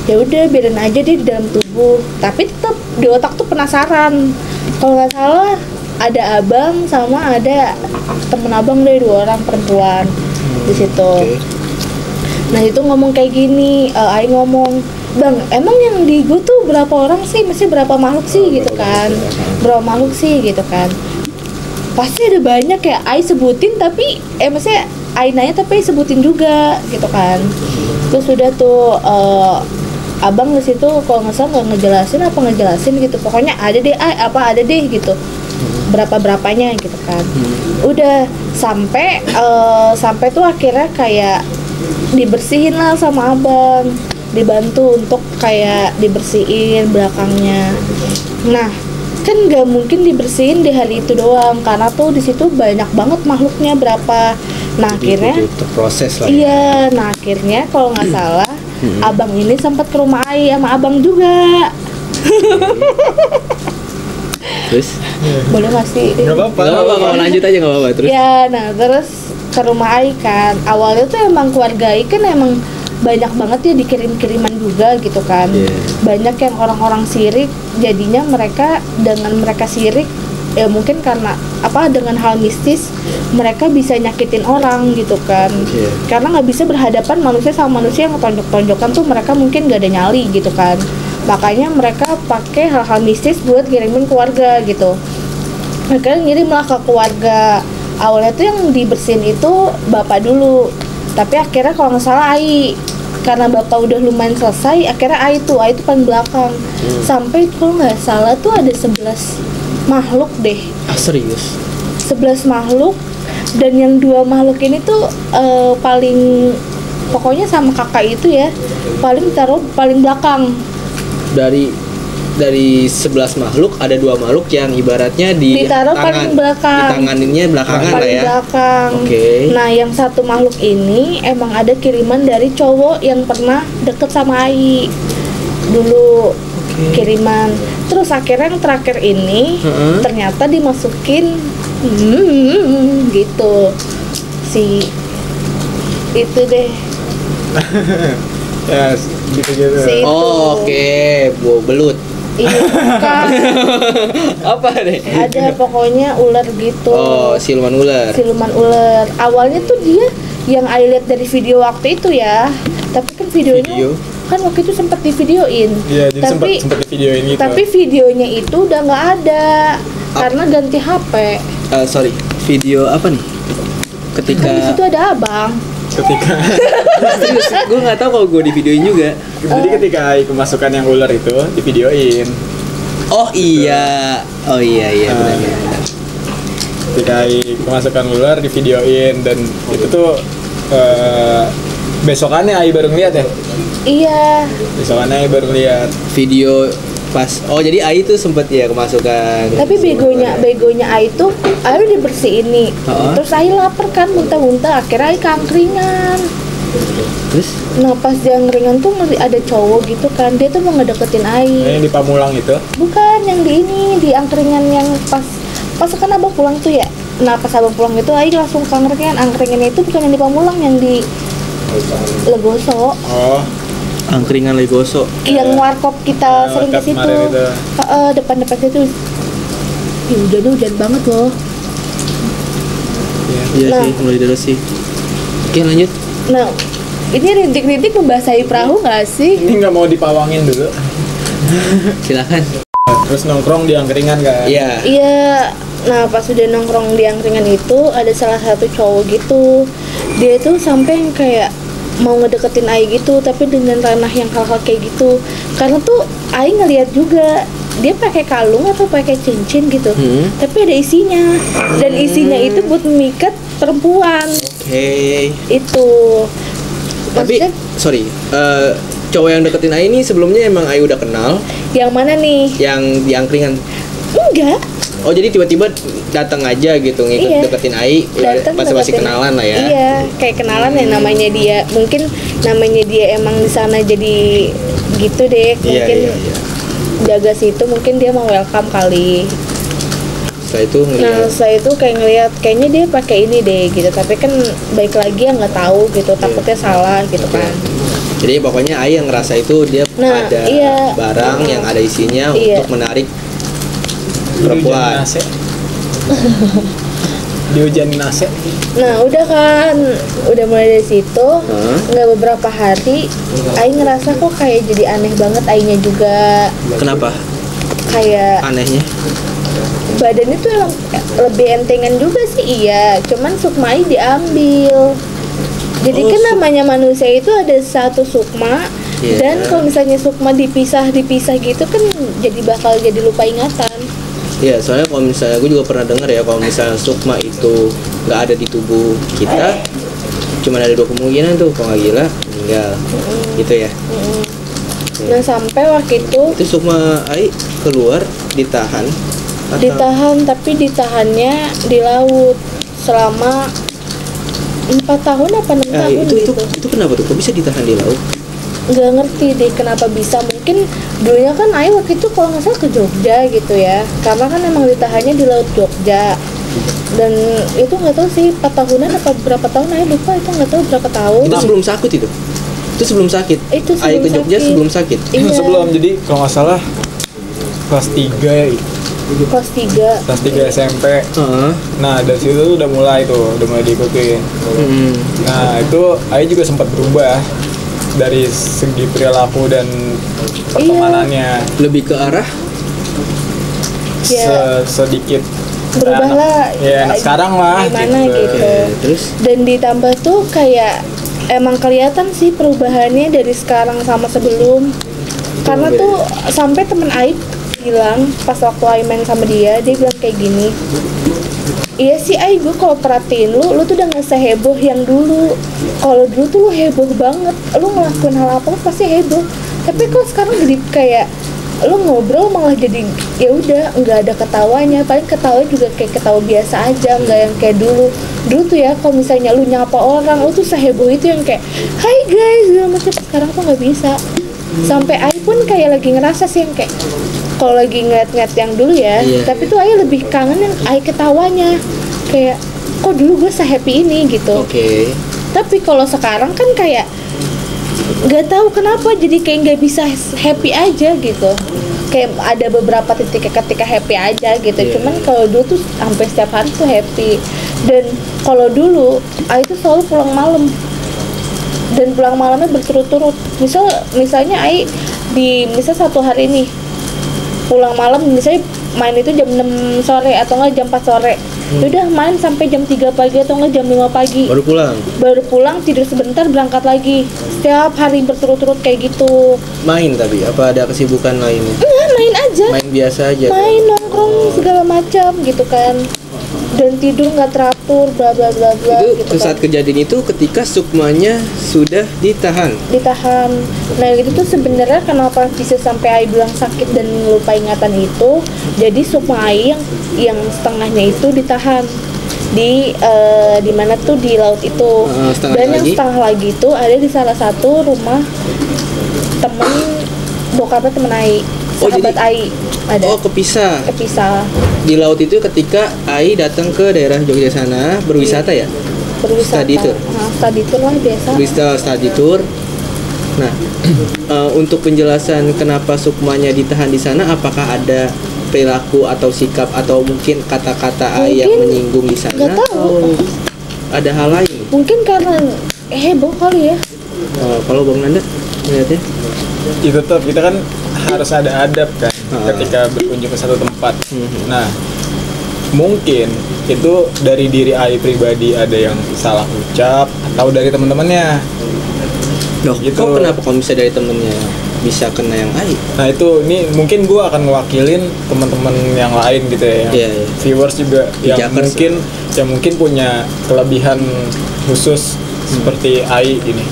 ya udah biarin aja deh di dalam tubuh. Tapi tetap di otak tuh penasaran, kalau nggak salah ada abang sama ada temen abang deh, 2 orang perempuan di situ. Nah itu ngomong kayak gini, Ai ngomong, bang emang yang di gue tuh berapa orang sih, mesti berapa makhluk sih gitu kan, berapa makhluk sih gitu kan. Pasti ada banyak ya Ai sebutin, tapi maksudnya Ai nanya tapi Ai sebutin juga gitu kan. Terus sudah tuh abang di situ kalau nggak salah nggak ngejelasin gitu, pokoknya ada deh ada deh gitu, berapanya gitu kan. Udah sampai tuh akhirnya kayak dibersihin lah sama abang, dibantu untuk kayak dibersihin belakangnya. Nah kan nggak mungkin dibersihin di hari itu doang, karena tuh di situ banyak banget makhluknya berapa. Nah akhirnya proses lah. Iya, nah akhirnya kalau nggak salah abang ini sempat ke rumah Ai sama abang juga. Terus? Boleh nggak sih? Nggak apa-apa, kalau lanjut aja nggak apa-apa. Terus? Ya, nah terus ke rumah Ai kan. Awalnya tuh emang keluarga Ai kan emang banyak banget ya dikirim-kiriman juga gitu kan. Banyak yang orang-orang sirik, jadinya mereka dengan mereka sirik ya mungkin karena dengan hal mistis mereka bisa nyakitin orang gitu kan. Karena nggak bisa berhadapan manusia sama manusia yang tonjok-tonjokan tuh, mereka mungkin nggak ada nyali gitu kan. Makanya mereka pakai hal-hal mistis buat kirimin keluarga gitu. Mereka ngirim lah ke keluarga. Awalnya tuh yang dibersihin itu bapak dulu, tapi akhirnya kalau nggak salah Ai, karena bapak udah lumayan selesai, akhirnya Ai tuh paling belakang. Sampai kalau nggak salah tuh ada 11 makhluk deh. Serius? 11 makhluk, dan yang 2 makhluk ini tuh paling pokoknya sama kakak itu ya paling taruh paling belakang. Dari 11 makhluk ada 2 makhluk yang ibaratnya ditaruh tangan, paling belakang, ditanganinnya belakangan lah ya. Belakang. Nah yang satu makhluk ini emang ada kiriman dari cowok yang pernah deket sama Ai dulu. Kiriman. Terus akhirnya yang terakhir ini ternyata dimasukin gitu si itu deh. Ya gitu. Si Bau belut. Iya, bukan. Apa deh? Ada pokoknya ular gitu. Siluman ular. Awalnya tuh dia yang Ai lihat dari video waktu itu ya. Tapi kan videonya kan waktu itu sempat divideoin. Iya, jadi sempat divideoin gitu. Tapi videonya itu udah nggak ada karena ganti HP. Sorry, video apa nih? Ketika kan di situ ada abang. Serius, gue nggak tahu kalau gue di videoin juga. Jadi ketika Ai kemasukan yang ular itu divideoin. Oh iya benar. Ketika Ai kemasukan ular divideoin, dan itu tuh besokannya Ai baru ngeliat ya. Iya. Besokannya Ai baru lihat video pas. Jadi Ai tuh sempet ya kemasukan. Tapi begonya Ai tuh Ai udah bersih ini. Terus Ai lapar kan, muntah-muntah, akhirnya Ai keangkringan. Terus? Nah pas dia angkringan tuh ada cowok gitu kan, dia tuh mau ngedeketin Ai. Yang di Pamulang itu? Bukan, yang di ini, di angkringan yang pas kan abang pulang tuh ya. Nah pas abang pulang itu Ai langsung keangkringan. Angkringannya itu bukan yang di Pamulang, yang di Legoso. Angkringan Legoso. Yang warkop kita sering ke situ. kemarin itu. Depan-depan situ. Hujan banget loh. Iya Nah. sih, mulai deras sih. Oke, lanjut. Nah, ini rintik-rintik membasahi perahu nggak sih? Ini nggak mau dipawangin dulu. Silakan. Terus nongkrong di angkringan kan? Iya. Iya. Nah, pas udah nongkrong di angkringan itu ada salah satu cowok gitu. Dia tuh sampai yang kayak mau ngedeketin Ai gitu, tapi dengan ranah yang hal-hal kayak gitu. Karena tuh Ai ngeliat juga dia pakai kalung atau pakai cincin gitu, tapi ada isinya, dan isinya itu buat memikat perempuan. Oke. Itu Tapi maksudnya sorry, cowok yang deketin Ai ini sebelumnya emang Ai udah kenal, yang mana nih? yang di angkringan. Enggak. Oh, jadi tiba-tiba datang aja gitu ngikut Iya. deketin Ai, Datang masih deketin. kenalan lah ya. Iya, kayak kenalan ya, namanya dia. Mungkin namanya dia emang di sana jadi gitu deh. Iya, Mungkin iya, iya. jaga situ, mungkin dia mau welcome kali. Setelah itu Nah, ngeliat. saya itu kayak ngeliat kayaknya dia pakai ini deh gitu, tapi kan baik lagi ya nggak tahu gitu, takutnya salah gitu kan. Jadi pokoknya Ai yang ngerasa itu dia Nah, ada iya. barang yang ada isinya Iya. untuk menarik Dihujanin perempuan. AC. Dihujanin AC. Nah, udah kan, udah mulai dari situ. Hah? Nggak beberapa hari, Ai ngerasa kok kayak jadi aneh banget Ainya juga. Kenapa? Kayak Anehnya? badannya tuh emang lebih entengan juga sih, iya. Cuman sukma Ai diambil. Jadi Oh, kan namanya manusia itu ada satu sukma. Iya. Dan kalau misalnya sukma dipisah gitu kan jadi bakal jadi lupa ingatan. Iya, soalnya kalau misalnya gue juga pernah dengar ya, kalau misalnya sukma itu nggak ada di tubuh kita, cuma ada 2 kemungkinan tuh, kalau nggak gila meninggal, gitu ya. Nah, sampai waktu Itu sukma Ai keluar ditahan atau ditahan, tapi ditahannya di laut selama 4 tahun apa 6 Nah, tahun itu gitu. itu kenapa tuh? Kok bisa ditahan di laut? Nggak ngerti deh kenapa bisa. Mungkin dulunya kan Ai waktu itu kalau nggak salah ke Jogja gitu ya, karena kan emang ditahannya di laut Jogja. Dan itu nggak tahu sih 4 tahunan apa berapa tahun, Ai lupa, itu nggak tahu berapa tahun. Itu sebelum sakit itu? Itu sebelum sakit? Itu Ai sebelum ke Jogja sakit. sebelum sakit? Iya. Sebelum, jadi kalau nggak salah kelas 3 ya, Kelas 3. kelas 3 SMP. Heeh. Nah, dari situ tuh udah mulai diikutin. Nah, itu Ai juga sempat berubah dari segi perilaku dan pertemanannya. Lebih ke arah Ya. Sedikit Berubahlah. ya anak sekarang lah Gimana gitu. terus Dan ditambah tuh kayak emang kelihatan sih perubahannya dari sekarang sama sebelum. Karena tuh sampai temen Aib bilang pas waktu Aib main sama dia bilang kayak gini, iya sih Aib, gue kalau perhatiin lu tuh udah gak seheboh yang dulu. Kalau dulu tuh lu heboh banget, lu ngelakuin hal apa pasti heboh. Tapi kok sekarang jadi kayak lu ngobrol malah jadi ya udah nggak ada ketawanya, paling ketawa juga kayak ketawa biasa aja, nggak yang kayak dulu tuh ya. Kalau misalnya lu nyapa orang, lu tuh seheboh itu yang kayak hai guys segala macam. Sekarang tuh nggak bisa. Sampai Ai pun kayak lagi ngerasa sih yang kayak kalau lagi ngeliat-ngeliat yang dulu ya, Iya, tapi tuh Ai lebih kangen yang Ai ketawanya, kayak kok dulu gue se-happy ini gitu. Oke. Tapi kalau sekarang kan kayak nggak tahu kenapa jadi kayak nggak bisa happy aja gitu. Kayak ada beberapa titik ketika happy aja gitu. Iya. Cuman kalau dulu tuh sampai setiap hari tuh happy. Dan kalau dulu Ai tuh selalu pulang malam. Dan pulang malamnya berturut-turut. Misalnya Ai misal satu hari nih pulang malam, misalnya main itu jam 6 sore atau enggak jam 4 sore. Udah main sampai jam 3 pagi atau enggak jam 5 pagi. Baru pulang, tidur sebentar, berangkat lagi. Setiap hari berturut-turut kayak gitu. Main tapi apa ada kesibukan lainnya? Enggak, main aja. Main biasa aja. Main nongkrong segala macam gitu kan. Dan tidur nggak teratur, bla bla bla bla Itu gitu saat kan. kejadian itu ketika sukmanya sudah ditahan. Ditahan. Nah itu tuh sebenarnya kenapa bisa sampai Ai bilang sakit dan lupa ingatan itu. Jadi sukma Ai yang setengahnya itu ditahan di mana tuh di laut itu. Setengah Dan yang lagi? setengah lagi itu ada di salah satu rumah temen bokapnya temen Ai, sahabat jadi- Ai ada. Oh, kepisah. Kepisah Di laut itu ketika Ai datang ke daerah Jogja sana berwisata ya? berwisata. Study tour. Nah, study tour lah biasa. Study tour. Nah, untuk penjelasan kenapa Sukmanya ditahan di sana, apakah ada perilaku atau sikap atau mungkin kata-kata Ai yang menyinggung di sana, nggak tahu. atau ada hal lain? Mungkin karena heboh kali ya. Kalau Bang Nanda melihatnya? Itu tetap kita kan harus ada adab kan ketika berkunjung ke satu tempat. Nah, mungkin itu dari diri Ai pribadi ada yang salah ucap atau dari teman-temannya. Loh, Gitu. kok kenapa kalau bisa dari temennya bisa kena yang Ai? Nah itu, ini mungkin gue akan mewakilin teman-teman yang lain gitu ya, yang Iya, iya. viewers juga yang Pijakers. mungkin punya kelebihan khusus seperti Ai ini.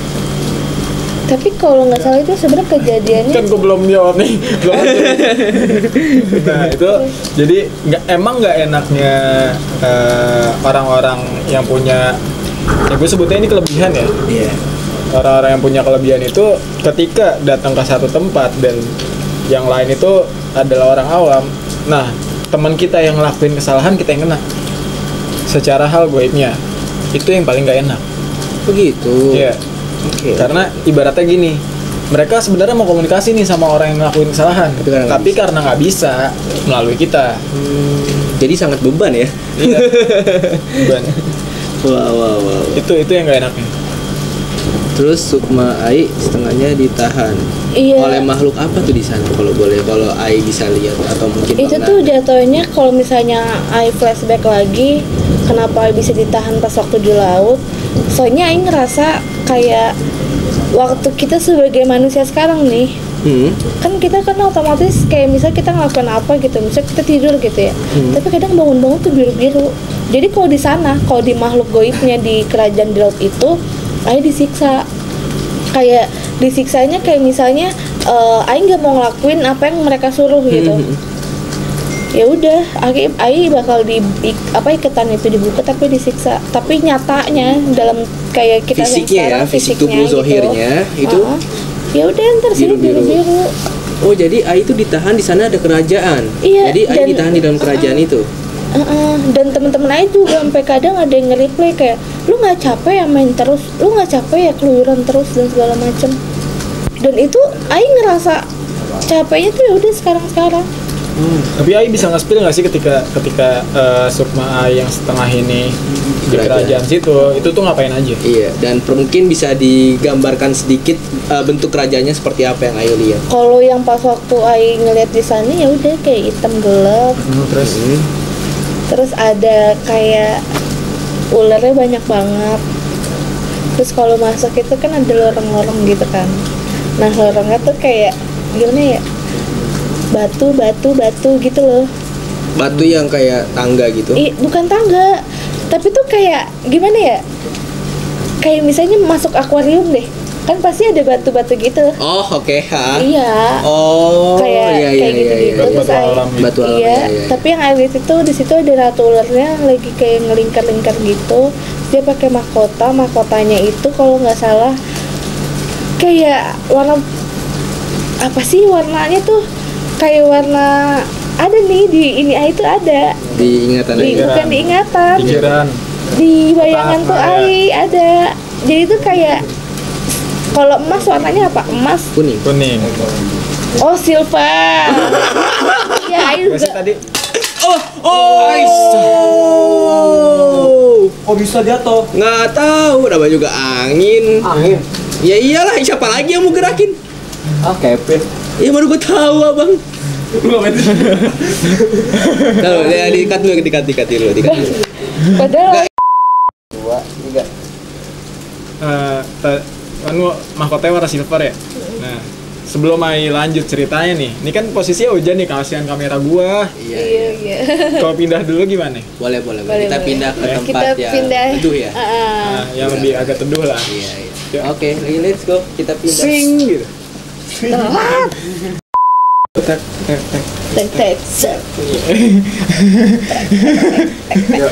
Tapi kalau nggak salah itu sebenarnya kejadiannya Kan gue belum jawab nih, belum jawab. Nah itu jadi emang nggak enaknya orang-orang yang punya, ya gue sebutnya ini kelebihan ya. Iya. Orang-orang yang punya kelebihan itu ketika datang ke satu tempat dan yang lain itu adalah orang awam. Nah, teman kita yang ngelakuin kesalahan, kita yang kena. Secara hal goibnya, itu yang paling gak enak. Begitu. Iya. Oke. Karena ibaratnya gini, mereka sebenarnya mau komunikasi nih sama orang yang ngelakuin kesalahan, Tapi karena nggak karena nggak bisa melalui kita. Jadi sangat beban ya. Iya. Beban. Wow. Itu yang gak enaknya. Terus Sukma Ai setengahnya ditahan. Iya. Oleh makhluk apa tuh di sana kalau boleh, kalau Ai bisa lihat atau mungkin itu Bang tuh Nanda? jatuhnya kalau misalnya Ai flashback lagi kenapa Ai bisa ditahan pas waktu di laut. Soalnya Ai ngerasa kayak waktu kita sebagai manusia sekarang nih, kan kita kan otomatis kayak misal kita ngelakuin apa gitu, misal kita tidur gitu ya, tapi kadang bangun-bangun tuh biru-biru. Jadi kalau di sana, kalau di makhluk goibnya di kerajaan di laut itu, Ai disiksa. Kayak disiksanya kayak misalnya Ai nggak mau ngelakuin apa yang mereka suruh gitu. Ya udah, Ai bakal iketan itu dibuka tapi disiksa. Tapi nyatanya dalam kayak kita Fisiknya ya, fisik tubuh gitu. zohirnya itu Ya udah ntar sini biru-biru. Oh, jadi Ai itu ditahan di sana ada kerajaan. Iya, Jadi Ai dan- ditahan di dalam kerajaan itu. Dan teman-teman Ai juga sampai kadang ada yang nge-replay kayak, lu nggak capek ya main terus, lu nggak capek ya keluyuran terus dan segala macem. Dan itu Ai ngerasa capeknya tuh ya udah sekarang. Tapi Ai bisa nge-spill nggak sih ketika Sukma Ai yang setengah ini di kerajaan situ, itu tuh ngapain aja? Iya, dan mungkin bisa digambarkan sedikit bentuk kerajaannya seperti apa yang Ayu lihat. Kalau yang pas waktu Ai ngeliat di sana ya udah kayak hitam gelap. Terus ada kayak ularnya banyak banget. Terus kalau masuk itu kan ada lorong-lorong gitu kan. Nah lorongnya tuh kayak gimana ya, batu gitu loh. Batu yang kayak tangga gitu. Bukan tangga, tapi tuh kayak gimana ya, kayak misalnya masuk akuarium deh, kan pasti ada batu-batu gitu. Oh, oke. Iya. Oh, kayak gitu-gitu. Batu Terus alam. Batu alam. iya, tapi yang Ai lihat itu di situ ada ratu ularnya lagi kayak ngelingkar-lingkar gitu. Dia pakai mahkotanya itu kalau nggak salah kayak warna apa sih warnanya tuh, kayak warna ada nih di ini Ai itu ada. Di ingatan Ayu. Bukan di ingatan. Pikiran. Di bayangan tuh Apa, Ai ada. Jadi itu kayak kalau emas warnanya apa? Emas. Kuning. Oh, silver. Iya, Ai Gak sih juga. tadi? Oh, bisa jatuh? nggak tahu, namanya juga angin. Angin. Ya iyalah, siapa lagi yang mau gerakin? Kevin. Ya baru gue tahu abang. Tahu, ya dikat dulu. Padahal Nggak. 2, 3. Kan mahkotanya warna silver ya. Nah, sebelum Ai lanjut ceritanya nih, ini kan posisinya hujan nih, kasihan kamera gua. iya. Kalau pindah dulu gimana? Boleh. Boleh, Kita boleh. pindah ke tempat Kita yang pindah. teduh ya. Nah, yang lebih agak teduh lah. Iya. Ya. Oke, let's go. Kita pindah. Sing gitu. Tek. tek. Yuk,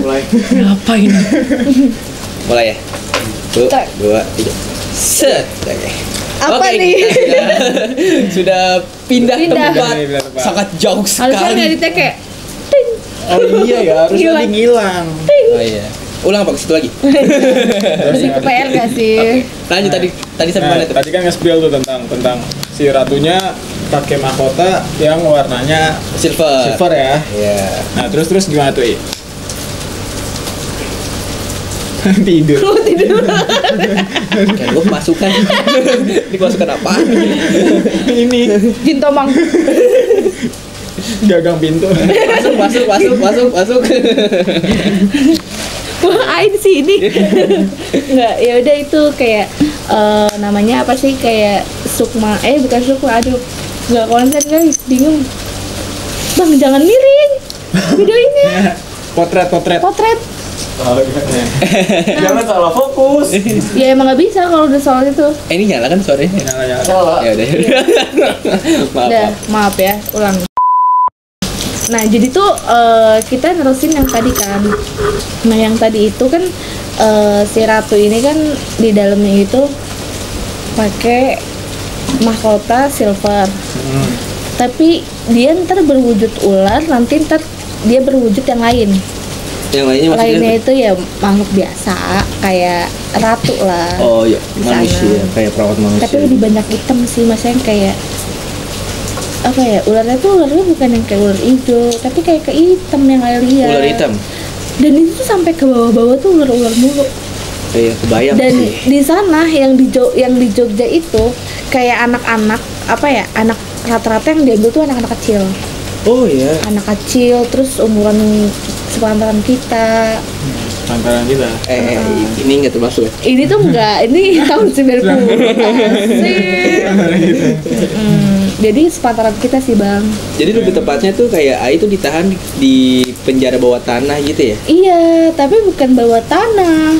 mulai. Ngapain? Mulai ya. Tak. 2, 3. Set. Oke. Apa Oke, nih? kita sudah pindah Pindah. tempat. Pindah tempat. Sangat jauh Harusnya sekali. ngeditnya kayak ting. Oh iya ya, harusnya Hilang. ngilang. Oh iya. Ulang apa ke situ lagi? Lebih ke PR gak sih? Lanjut tadi sampai mana tuh? Tadi kan nge-spill tuh tentang si ratunya pakai mahkota yang warnanya silver ya. Iya. Nah, terus gimana tuh, I? Tidur. Kayak gue pasukan. Ini pasukan apa? Ini Jin Tomang. gagang pintu. Masuk. Wah, Ai di sini. Enggak, ya udah itu kayak namanya apa sih, kayak sukma, bukan sukma, aduh nggak konsen guys, bingung. Bang, jangan miring videonya. Potret. Oh, iya. Jangan salah fokus. Ya emang nggak bisa kalau udah soal itu. Ini nyala kan suaranya? Nyala. Salah. Ya udah. Maaf ya, ulang. Nah, jadi tuh kita nerusin yang tadi kan. Nah, yang tadi itu kan si ratu ini kan di dalamnya itu pakai mahkota silver. Tapi dia ntar berwujud ular, nanti ntar dia berwujud yang lain. Yang lainnya Itu ya makhluk biasa, kayak ratu lah. Oh iya, di sana. manusia, kayak perawat manusia. Tapi lebih banyak hitam sih, maksudnya kayak apa ya, ularnya bukan yang kayak ular hijau, tapi kayak ke hitam yang kalian lihat. Ular hitam. Dan itu tuh sampai ke bawah-bawah tuh ular-ular mulu. Iya, kebayang Dan sih. di sana yang di Jogja itu kayak anak-anak apa ya, anak rata-rata yang diambil tuh anak-anak kecil. Oh iya. Anak kecil terus umuran sepantaran kita. Pantaran kita. Ini nggak termasuk ya? Ini tuh enggak, ini tahun 90. Jadi sepantaran kita sih, Bang. Jadi lebih tepatnya tuh kayak Ai tuh ditahan di penjara bawah tanah gitu ya? Iya, tapi bukan bawah tanah.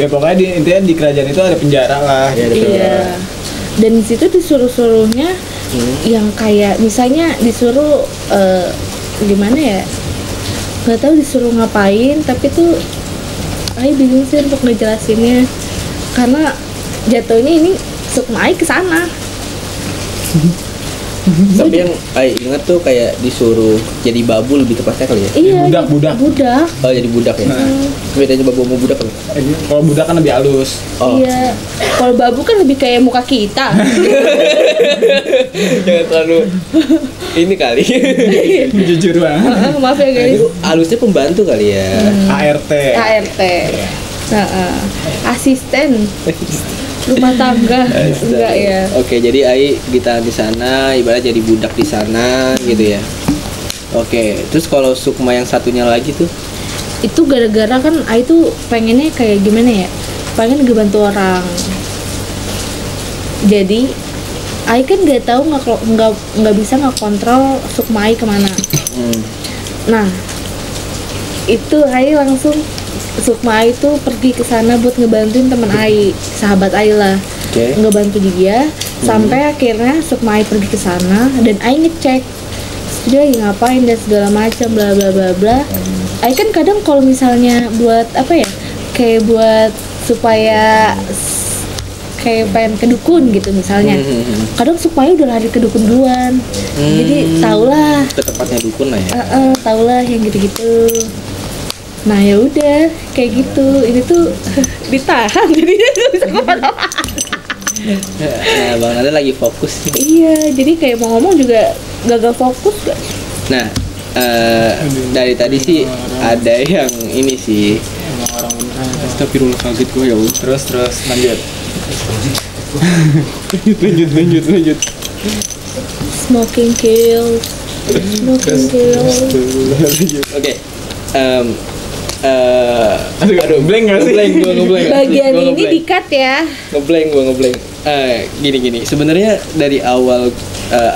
Ya pokoknya intinya di kerajaan itu ada penjara lah. Iya, ada Iya. Dan di situ disuruh-suruhnya yang kayak misalnya disuruh gimana ya? Nggak tahu disuruh ngapain, tapi tuh Ai bingung sih untuk ngejelasinnya. Karena jatuhnya ini sukma Ai ke sana. Tapi yang Ai ingat tuh kayak disuruh jadi babu lebih tepatnya kali ya? Iya, budak. Oh jadi budak ya? Bedanya babu sama budak kan? Kalau budak kan lebih halus. Oh. Iya. Kalau babu kan lebih kayak muka kita. Jangan terlalu ini kali. Jujur banget. Maaf ya guys. Itu halusnya pembantu kali ya? ART. ART. Asisten rumah tangga. Enggak ya. Oke, jadi Ai ditahan di sana, ibarat jadi budak di sana gitu ya. Oke, terus kalau Sukma yang satunya lagi tuh? Itu gara-gara kan Ai tuh pengennya kayak gimana ya? Pengen ngebantu orang. Jadi Ai kan nggak bisa ngekontrol Sukma Ai kemana. Nah, itu Ai langsung Sukma Ai tuh pergi ke sana buat ngebantuin teman Ai, sahabat Ai lah. Oke. Ngebantu dia sampai akhirnya Sukma Ai pergi ke sana dan Ai ngecek dia lagi ngapain dan segala macam bla bla bla bla. Ai kan kadang kalau misalnya buat apa ya, kayak buat supaya kayak pengen ke dukun gitu misalnya. Kadang Sukma Ai udah lari ke dukun duluan. Jadi taulah. Ke tempatnya dukun lah ya. Taulah yang gitu-gitu. Nah ya udah kayak gitu. Ini tuh ditahan jadinya nggak bisa kemana-mana. Nah, Bang Nada lagi fokus nih. Iya, jadi kayak mau ngomong juga gagal fokus gak? Nah, dari tadi sih ada yang ini sih. Emang orang beneran. Astagfirullah, kaget gue ya. Terus lanjut. Lanjut. Smoking kills. Oke. Aduh, blank nggak sih? Ngeblank. Bagian Gua ini ngeblank. di-cut ya. Ngeblank. Gini. Sebenarnya dari awal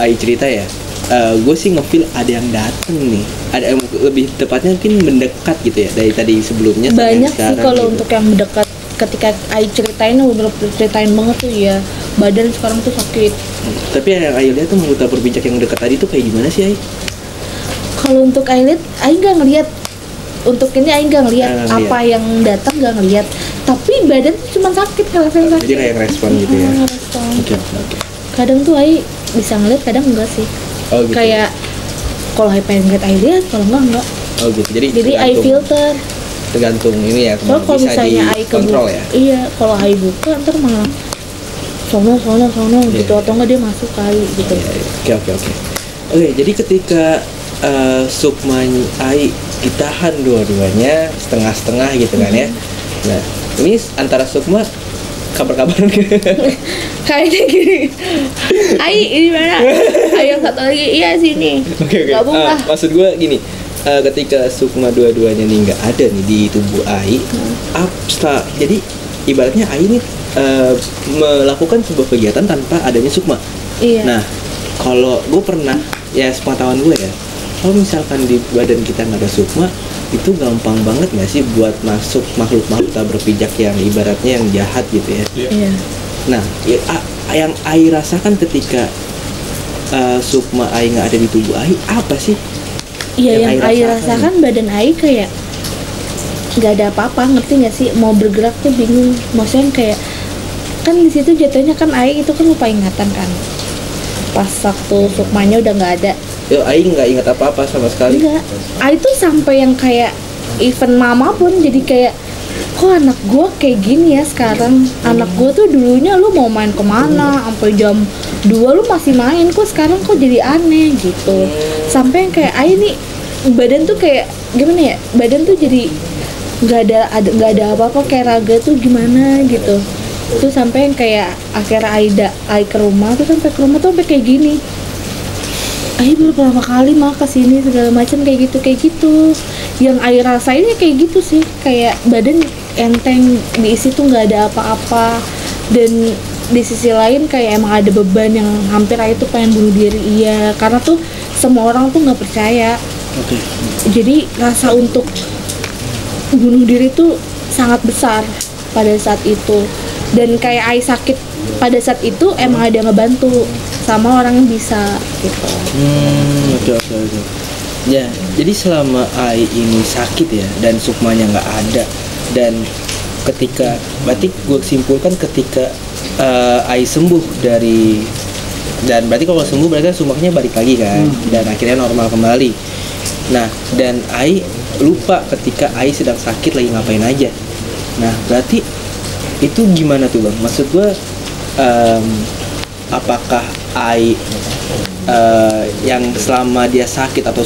Ai cerita ya, gue sih ngefeel ada yang dateng nih. Ada yang lebih tepatnya mungkin mendekat gitu ya dari tadi sebelumnya. sampai Banyak sih sekarang kalau gitu. untuk yang mendekat. Ketika Ai ceritain, udah ceritain banget tuh ya. Badan sekarang tuh sakit. Tapi yang Ai lihat tuh menurut berbincang yang dekat tadi tuh kayak gimana sih Ai? Kalau untuk Ai lihat, Ai nggak ngeliat. Untuk ini Ai nggak ngeliat Nggak ngeliat. apa yang datang, nggak ngeliat. Tapi badan tuh cuma sakit, ngerasain sakit. Jadi kayak respon gitu ya. Respon. Oke. Kadang tuh Ai bisa ngeliat, kadang enggak sih. Oh gitu. Kayak kalau Ai pengen ngeliat Ai lihat, kalau enggak. Oh gitu. Jadi Jadi Ai tergantung. filter. tergantung ini ya, Soalnya kalau bisa misalnya AI dikontrol ya. Iya, kalau AI buka ntar malah sono gitu, atau enggak dia masuk kali gitu. Oke, jadi ketika Sukma AI ditahan dua-duanya setengah-setengah gitu kan ya. Nah, ini antara Sukma kabar-kabaran Kayaknya gini. AI ini mana? Ayo satu lagi, iya sini. Oke. Gabung lah. Maksud gue gini, ketika Sukma dua-duanya nih nggak ada nih di tubuh AI, jadi ibaratnya AI ini melakukan sebuah kegiatan tanpa adanya Sukma. Iya. Nah, kalau gue pernah, ya sepengetahuan gue ya, kalau misalkan di badan kita nggak ada Sukma, itu gampang banget nggak sih buat masuk makhluk-makhluk tak berpijak yang ibaratnya yang jahat gitu ya. Iya. Nah, yang AI rasakan ketika Sukma AI nggak ada di tubuh AI apa sih? Iya, yang AI rasakan badan AI kayak nggak ada apa-apa, ngerti nggak sih? Mau bergerak tuh bingung. Maksudnya kayak kan di situ jatuhnya kan AI itu kan lupa ingatan kan. Pas waktu Sukmanya udah nggak ada. Ya, AI nggak ingat apa-apa sama sekali. Enggak. AI tuh sampai yang kayak even mama pun jadi kayak, kok anak gue kayak gini ya sekarang. Anak gue tuh dulunya lu mau main kemana sampai jam 2 lu masih main, kok sekarang kok jadi aneh gitu. Sampai yang kayak AI nih badan tuh kayak gimana ya, badan tuh jadi nggak ada apa-apa, kayak raga tuh gimana gitu. Tuh sampai yang kayak akhirnya AI ke rumah tuh, sampai ke rumah tuh sampai kayak gini. AI beberapa kali mah kesini segala macam kayak gitu. Yang AI rasainnya kayak gitu sih, kayak badan enteng, diisi tuh nggak ada apa-apa. Dan di sisi lain kayak emang ada beban yang hampir AI tuh pengen bunuh diri, iya, karena tuh semua orang tuh nggak percaya. Oke. Jadi rasa untuk bunuh diri tuh sangat besar pada saat itu. Dan kayak AI sakit pada saat itu emang ada yang ngebantu sama orang yang bisa gitu. Oke. Ya, jadi selama AI ini sakit ya dan Sukmanya nggak ada, dan ketika berarti gue simpulkan ketika AI sembuh dari, dan berarti kalau sembuh berarti kan Sukmanya balik lagi kan, dan akhirnya normal kembali. Nah, dan AI lupa ketika AI sedang sakit lagi ngapain aja. Nah, berarti itu gimana tuh bang? Maksud gue apakah AI yang selama dia sakit atau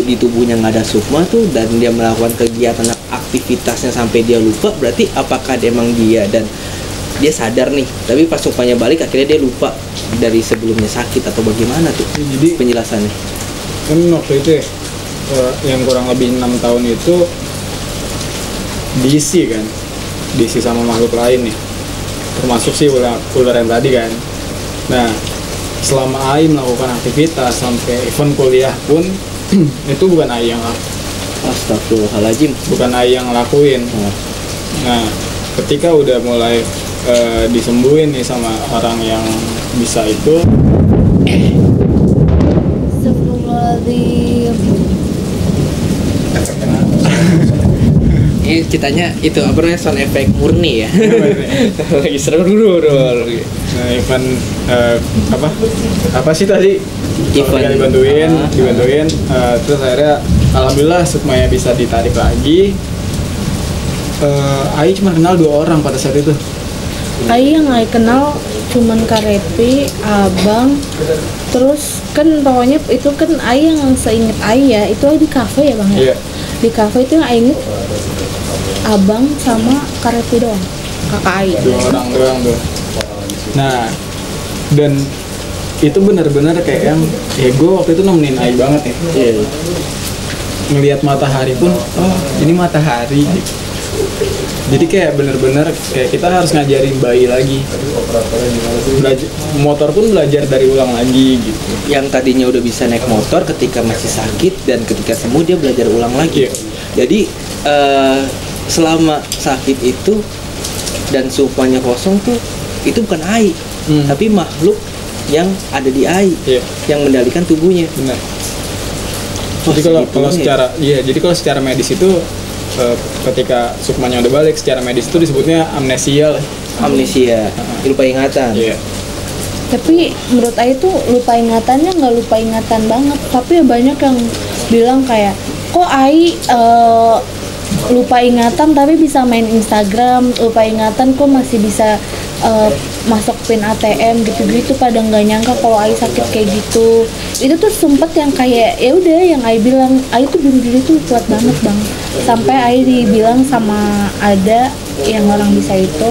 di tubuhnya nggak ada Sukma tuh, dan dia melakukan kegiatan aktivitasnya sampai dia lupa, berarti apakah emang dia dan dia sadar nih, tapi pas Sukmanya balik akhirnya dia lupa dari sebelumnya sakit, atau bagaimana tuh? Jadi penjelasannya kan waktu itu ya, yang kurang lebih 6 tahun itu diisi sama makhluk lain nih, termasuk si ular yang tadi kan. Nah, selama AI melakukan aktivitas sampai event kuliah pun itu bukan AI yang Astagfirullahaladzim, bukan AI yang ngelakuin. Nah, ketika udah mulai disembuhin nih sama orang yang bisa itu, Astagfirullahaladzim. ini ceritanya itu apa namanya, sound effect murni ya. Lagi seru dulu. nah, event apa sih tadi? Event. Dibantuin, terus akhirnya alhamdulillah Sukmanya bisa ditarik lagi. AI cuma kenal 2 orang pada saat itu. AI yang AI kenal cuman Karepi, Abang, terus kan pokoknya itu kan AI yang seinget AI ya, itu di kafe ya bang ya. Iya. Di kafe itu yang AI inget Abang sama Karepi doang, kakak AI. 2 orang doang tuh. Nah, dan itu benar-benar kayak yang ya gue waktu itu nemenin AI banget ya. Iya. Ngelihat matahari pun, oh ini matahari gitu. Jadi kayak bener-bener kayak kita harus ngajarin bayi lagi. Motor pun belajar dari ulang lagi gitu. Yang tadinya udah bisa naik motor ketika masih sakit, dan ketika sembuh dia belajar ulang lagi. Iya. Jadi selama sakit itu dan Sukmanya kosong tuh, itu bukan AI, tapi makhluk yang ada di AI, yang mendalikan tubuhnya. Benar. Jadi kalau secara jadi kalau secara medis itu ketika Sukmanya udah balik, secara medis itu disebutnya amnesia lah. Amnesia, lupa ingatan. Iya. Tapi menurut AI tuh lupa ingatannya nggak lupa ingatan banget, tapi ya banyak yang bilang kayak kok AI lupa ingatan tapi bisa main Instagram, lupa ingatan kok masih bisa masuk pin ATM gitu-gitu, pada nggak nyangka kalau Ai sakit kayak gitu. Itu tuh sempet yang kayak ya udah yang Ai bilang Ai tuh bunuh diri tuh kuat banget bang, sampai Ai dibilang sama ada yang orang bisa itu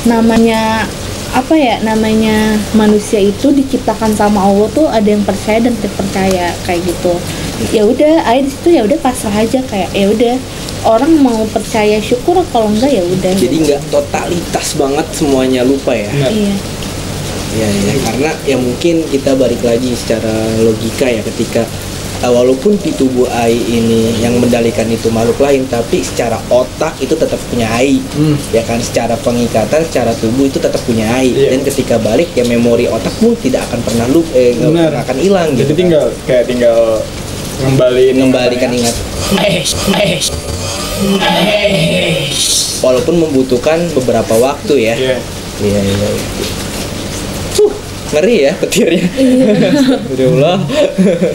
namanya apa ya, namanya manusia itu diciptakan sama Allah tuh ada yang percaya dan tidak percaya kayak gitu. Ya udah Ai di situ ya udah pasrah aja, kayak ya udah orang mau percaya syukur, kalau enggak ya udah. Jadi nggak totalitas banget semuanya lupa ya. Iya. Ya, karena ya mungkin kita balik lagi secara logika ya, ketika walaupun di tubuh Ai ini yang mendalikan itu makhluk lain, tapi secara otak itu tetap punya Ai. Ya kan, secara pengikatan, secara tubuh itu tetap punya Ai. Dan ketika balik ya memori otak pun tidak akan pernah nggak akan hilang gitu. Jadi tinggal ngembalikan ingat. Walaupun membutuhkan beberapa waktu ya. Iya. Ngeri ya petirnya. Alhamdulillah.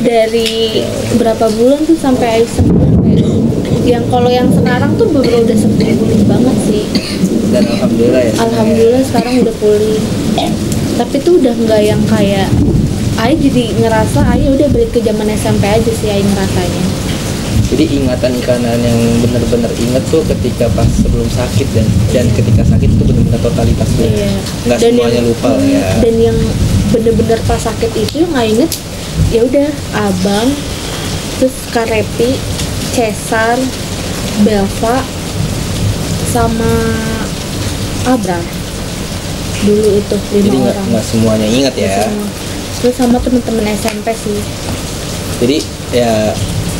Dari berapa bulan tuh sampai Ai sembuh kayak gitu. Yang kalau yang sekarang tuh bener udah pulih banget sih. Dan alhamdulillah ya. Alhamdulillah sekarang udah pulih. Tapi tuh udah nggak yang kayak Ai jadi ngerasa Ai udah balik ke zaman SMP aja sih Ai ngerasanya. Jadi ingatan yang benar-benar ingat tuh ketika pas sebelum sakit dan ketika sakit itu benar-benar totalitas tuh. Iya. Nggak semuanya lupa ya. Dan yang bener-bener pas sakit itu yang nggak inget ya udah abang, terus Karepi, Cesar, Belva, sama Abrar. Dulu itu 5 Jadi orang. nggak semuanya ingat ya. Terus sama temen-temen SMP sih. Jadi ya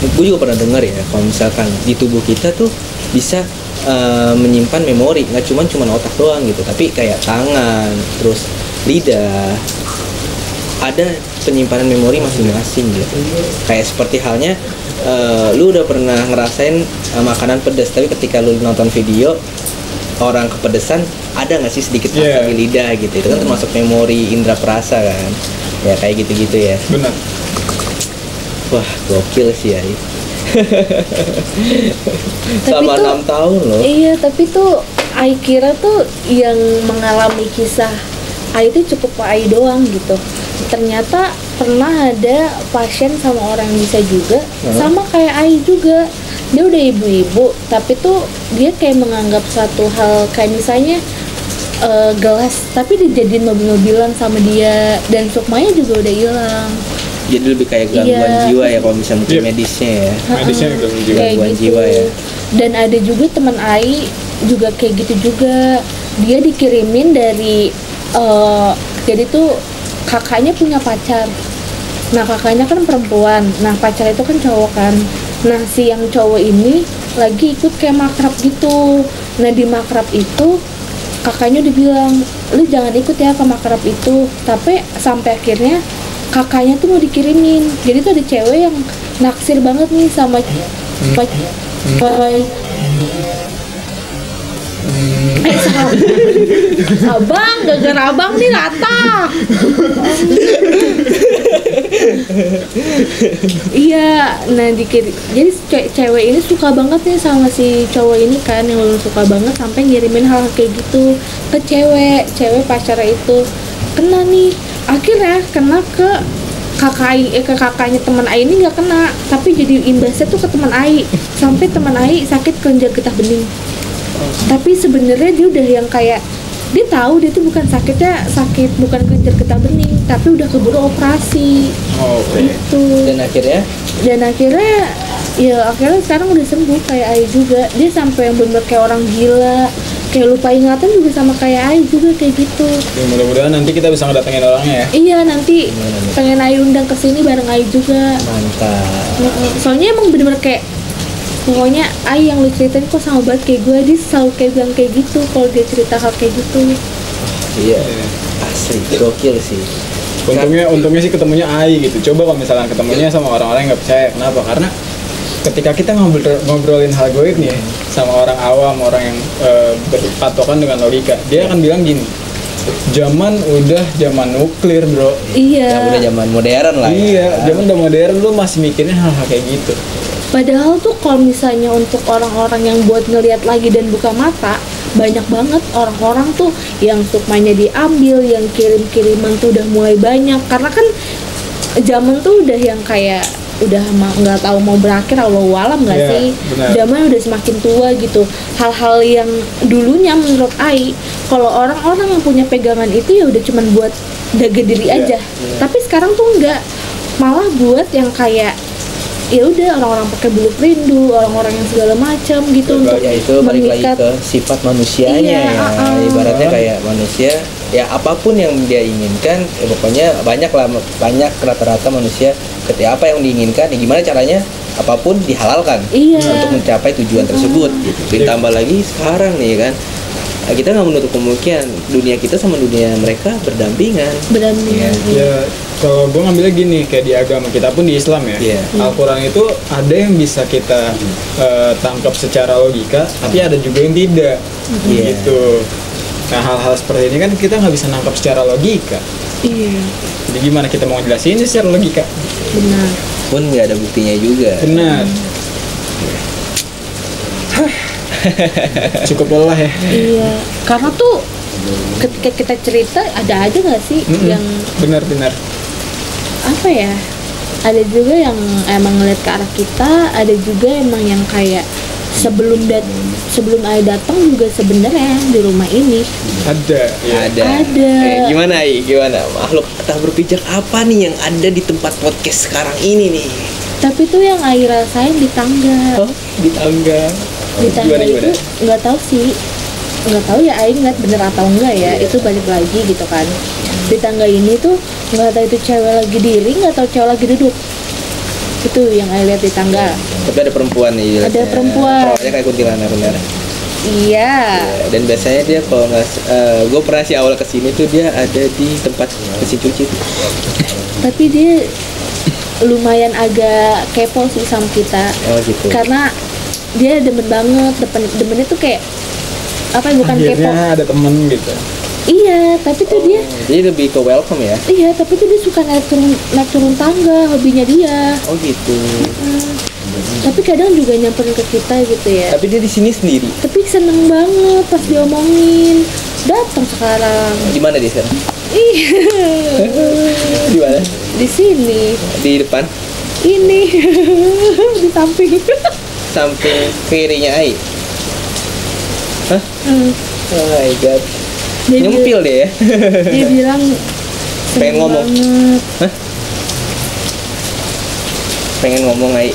gue juga pernah dengar ya, kalau misalkan di tubuh kita tuh bisa menyimpan memori, nggak cuman otak doang gitu, tapi kayak tangan, terus lidah, ada penyimpanan memori masing-masing gitu. Kayak seperti halnya lu udah pernah ngerasain makanan pedas, tapi ketika lu nonton video orang kepedesan, ada nggak sih sedikit rasa di lidah gitu, itu kan termasuk memori indera perasa kan, ya kayak gitu-gitu ya. Benar. Wah, gokil sih ya. Sama 6 tahun loh. Iya, tapi tuh Ai kira tuh yang mengalami kisah Ai itu cukup Ai doang gitu. Ternyata pernah ada pasien sama orang yang bisa juga, sama kayak Ai juga. Dia udah ibu-ibu, tapi tuh dia kayak menganggap satu hal kayak misalnya gelas, tapi dijadiin mobil-mobilan sama dia, dan sukmanya juga udah hilang. Jadi lebih kayak gangguan jiwa ya kalau misalnya mungkin medisnya ya. Medisnya gangguan gitu. jiwa ya. Dan ada juga teman Ai juga kayak gitu juga. Dia dikirimin dari jadi tuh kakaknya punya pacar. Nah kakaknya kan perempuan, nah pacar itu kan cowok kan. Nah si yang cowok ini lagi ikut kayak makrab gitu. Nah di makrab itu kakaknya dibilang, lu jangan ikut ya ke makrab itu. Tapi sampai akhirnya kakaknya tuh mau dikirimin. Jadi tuh ada cewek yang naksir banget nih sama abang, gara-gara abang nih rata. Iya, nah jadi cewek ini suka banget nih sama si cowok ini kan, yang lu suka banget sampai ngirimin hal kayak gitu ke cewek pacarnya itu. Kena nih, akhirnya kena ke kakaknya teman Ai ini nggak kena, tapi jadi imbasnya tuh ke teman Ai, sampai teman Ai sakit kelenjar getah bening. Tapi sebenarnya dia udah yang kayak dia tahu dia tuh bukan bukan kelenjar getah bening, tapi udah keburu operasi. Itu. Dan akhirnya sekarang udah sembuh kayak Ai juga. Dia sampai yang bener kayak orang gila, kayak lupa ingatan juga sama kayak Ai juga kayak gitu. Ya, mudah-mudahan nanti kita bisa ngedatengin orangnya ya. Iya, nanti pengen Ai undang ke sini bareng Ai juga. Mantap. Soalnya emang bener-bener kayak pokoknya Ai yang lu ceritain kok sama banget kayak gue, dia selalu kayak bilang kayak gitu kalau dia cerita hal kayak gitu. Iya, asli gokil sih. Untungnya sih ketemunya Ai gitu. Coba kalau misalkan ketemunya sama orang-orang yang nggak percaya, kenapa? Karena ketika kita ngobrolin hal goib nih sama orang awam, orang yang berpatokan dengan logika, dia akan bilang gini, zaman nuklir bro. Iya. Yang udah zaman modern lah. Iya, zaman udah modern, lu masih mikirin hal-hal kayak gitu. Padahal tuh kalau misalnya untuk orang-orang yang buat ngelihat lagi dan buka mata, banyak banget orang-orang tuh yang sukmanya diambil, yang kirim-kiriman tuh udah mulai banyak. Karena kan zaman tuh udah yang kayak udah nggak tahu mau berakhir Allahu alam nggak sih. Zaman udah semakin tua gitu. Hal-hal yang dulunya menurut Ai, kalau orang-orang yang punya pegangan itu ya udah cuman buat jaga diri aja. Tapi sekarang tuh enggak, malah buat yang kayak ya udah orang-orang pakai bulu perindu, orang-orang yang segala macam gitu untuk ya itu balik lagi ke sifat manusianya ibaratnya kayak manusia ya apapun yang dia inginkan ya pokoknya banyak rata-rata manusia ketika apa yang diinginkan ya gimana caranya apapun dihalalkan untuk mencapai tujuan tersebut gitu. Ditambah lagi sekarang nih kan kita nggak menutup kemungkinan dunia kita sama dunia mereka berdampingan. Ya kalau gue ngambilnya gini, kayak di agama kita pun di Islam ya, Al-Quran itu ada yang bisa kita tangkap secara logika, tapi ada juga yang tidak, gitu. Nah hal-hal seperti ini kan kita nggak bisa nangkap secara logika. Jadi gimana kita mau jelasin ini secara logika? Benar. Pun nggak ada buktinya juga. Benar. Cukup lelah ya. Iya, karena tuh ketika kita cerita ada aja nggak sih yang benar-benar apa ya? Ada juga yang emang ngeliat ke arah kita, ada juga emang yang kayak sebelum Ai datang juga sebenarnya di rumah ini ada. Gimana makhluk tak berpijak apa nih yang ada di tempat podcast sekarang ini nih? Tapi tuh yang Ai rasain di tangga. Di tangga itu nggak tahu sih, nggak tahu ya Ai ngeliat bener atau enggak ya, itu balik lagi gitu kan. Di tangga ini tuh nggak tahu itu cewek lagi diri, nggak tahu cewek lagi duduk, itu yang Ai lihat di tangga. Tapi ada perempuan nih. Ada perempuan. Pokoknya kayak kuntilanak benar. Iya. Dan biasanya dia kalau nggak, gue pernah sih awal kesini tuh dia ada di tempat mesin cuci. Tapi dia lumayan agak kepo sih sama kita. Oh gitu. Karena dia demen banget, demennya tuh kayak apa, bukan akhirnya kepo, ada temen gitu. iya, tapi tuh dia lebih ke welcome ya. Iya, tapi tuh dia suka naik turun tangga, hobinya dia. Oh gitu. Tapi kadang juga nyamperin ke kita gitu ya. Tapi dia di sini sendiri. Tapi seneng banget pas diomongin, datang sekarang. Di mana dia sekarang? Iya. Di mana? Di sini. Di depan. Ini. Di samping. Samping kirinya Ai. Hah? Oh my god. Nyempil deh ya. Dia bilang pengen ngomong. Banget. Hah? Pengen ngomong Ai.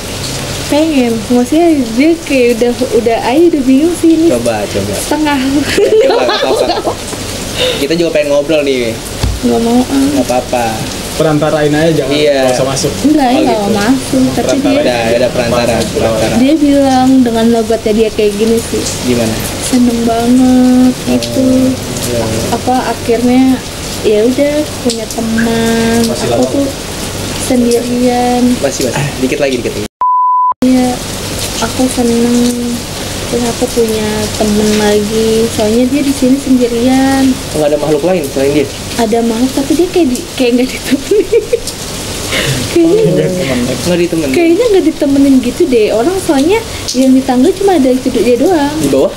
Pengen, maksudnya dia kayak udah Ai udah bingung sih ini. Coba. Setengah. Coba apa-apa. Kita juga pengen ngobrol nih. Nggak mau. Nggak apa-apa. Perantarain aja, jangan nggak usah masuk. Enggak, Oh, nggak gitu. mau masuk. Tapi dia ada perantara. Dia bilang dengan logatnya dia kayak gini sih. Gimana? Seneng banget itu. Apa akhirnya ya udah punya teman. Aku tuh sendirian. Masih. Dikit lagi. Iya, aku seneng. Terus aku punya temen lagi. Soalnya dia di sini sendirian. Nggak ada makhluk lain selain dia. Ada makhluk tapi dia kayak nggak ditemenin. Kayaknya nggak ditemenin gitu deh. Orang soalnya yang di tangga cuma ada itu dia doang. Di bawah?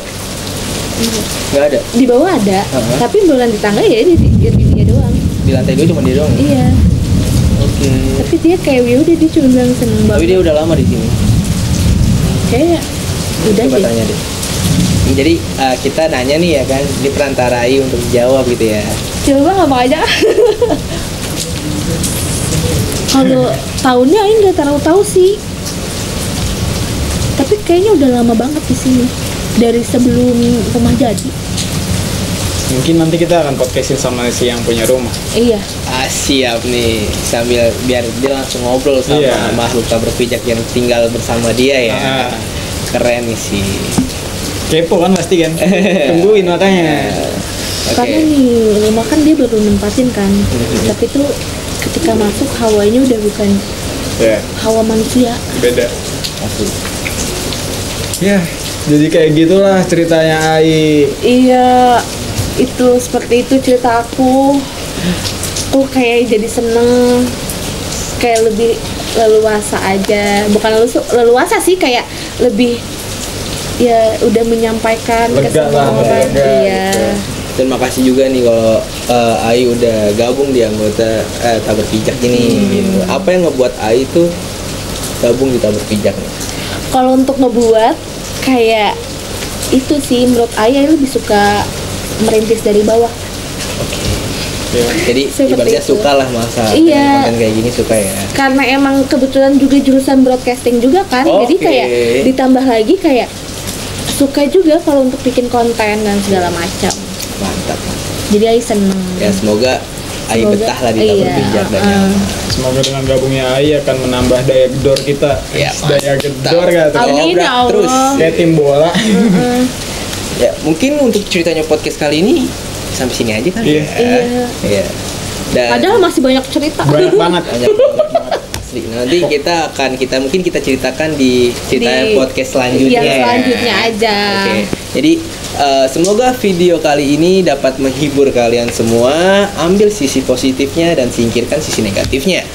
Nggak ada. Di bawah ada, tapi bukan di tangga ya dia doang. Di lantai 2 cuma dia doang. Iya. Oke. Tapi dia kayak ya udah dia cuma bilang seneng banget. Tapi dia udah lama di sini. Kayak udah Coba deh. tanya deh. Jadi kita nanya nih ya kan, diperantarai untuk jawab gitu ya. Coba ngomong aja. Kalau tahunnya Ain nggak terlalu tahu sih. Tapi kayaknya udah lama banget di sini. Dari sebelum rumah jadi. Mungkin nanti kita akan podcastin sama si yang punya rumah. Iya. Siap nih, sambil biar dia langsung ngobrol sama makhluk tak berpijak yang tinggal bersama dia ya. Keren nih sih. Kepo kan pasti kan. Tungguin makanya. Karena nih rumah kan dia baru nempatin kan. Tapi tuh ketika masuk hawanya udah bukan hawa manusia. Beda. Ya, jadi kayak gitulah ceritanya Ai. Iya, itu seperti itu cerita aku. Tuh kayak jadi seneng, kayak lebih leluasa aja, bukan leluasa sih, kayak lebih ya udah menyampaikan ke Lega lah, semua orang. lega Iya. gitu. Dan makasih juga nih kalau Ai udah gabung di anggota Tak Berpijak ini gitu. Apa yang ngebuat Ai tuh gabung di Tak Berpijak nih? Kalau untuk ngebuat kayak itu sih, menurut Ayah lebih suka merintis dari bawah. Jadi Seperti ibaratnya itu. suka lah masa Iya. konten kayak gini, suka ya. Karena emang kebetulan juga jurusan broadcasting juga kan, jadi Oke. kayak ditambah lagi kayak suka juga kalau untuk bikin konten dan segala macam. Mantap. Jadi Ayah seneng. Ya semoga Ai Semoga, betah lah di Tak iya, Berpijak dan nyaman. Semoga dengan gabungnya AI akan menambah daya gedor kita. Ya, Daya gedor gak tuh? Amin ya Allah. Terus. Kayak tim bola. Ya mungkin untuk ceritanya podcast kali ini sampai sini aja kan. Iya. Ya. Iya. Dan Padahal masih banyak cerita. Banyak banget. banyak banget asli. Nanti kita ceritakan di cerita Di- podcast selanjutnya. Yang selanjutnya aja. Oke. Jadi semoga video kali ini dapat menghibur kalian semua. Ambil sisi positifnya dan singkirkan sisi negatifnya.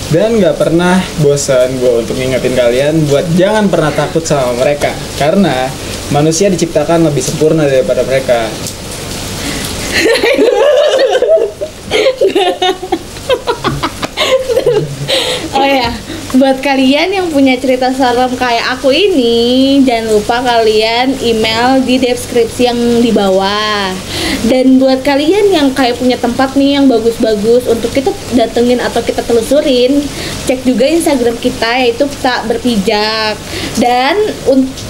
Dan nggak pernah bosan gue untuk ngingetin kalian buat jangan pernah takut sama mereka, karena manusia diciptakan lebih sempurna daripada mereka. Oh ya, buat kalian yang punya cerita serem kayak aku ini, jangan lupa kalian email di deskripsi yang di bawah. Dan buat kalian yang kayak punya tempat nih yang bagus-bagus untuk kita datengin atau kita telusurin, cek juga Instagram kita yaitu Tak Berpijak. Dan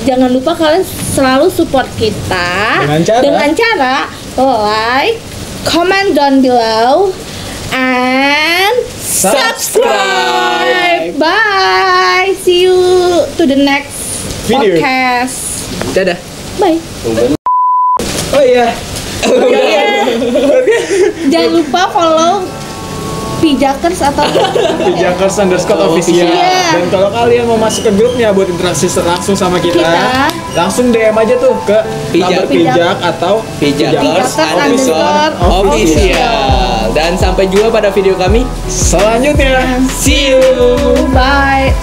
jangan lupa kalian selalu support kita Dengan cara? like, comment down below, and subscribe. Bye. See you to the next Video. podcast. Dadah. Bye. Oh iya. Jangan lupa follow Pijakers atau Pijakers_official. Iya. Dan kalau kalian mau masuk ke grupnya buat interaksi langsung sama kita, langsung DM aja tuh ke Pijak. Pijak atau Pijakers_official. Dan sampai jumpa pada video kami selanjutnya. See you. Bye.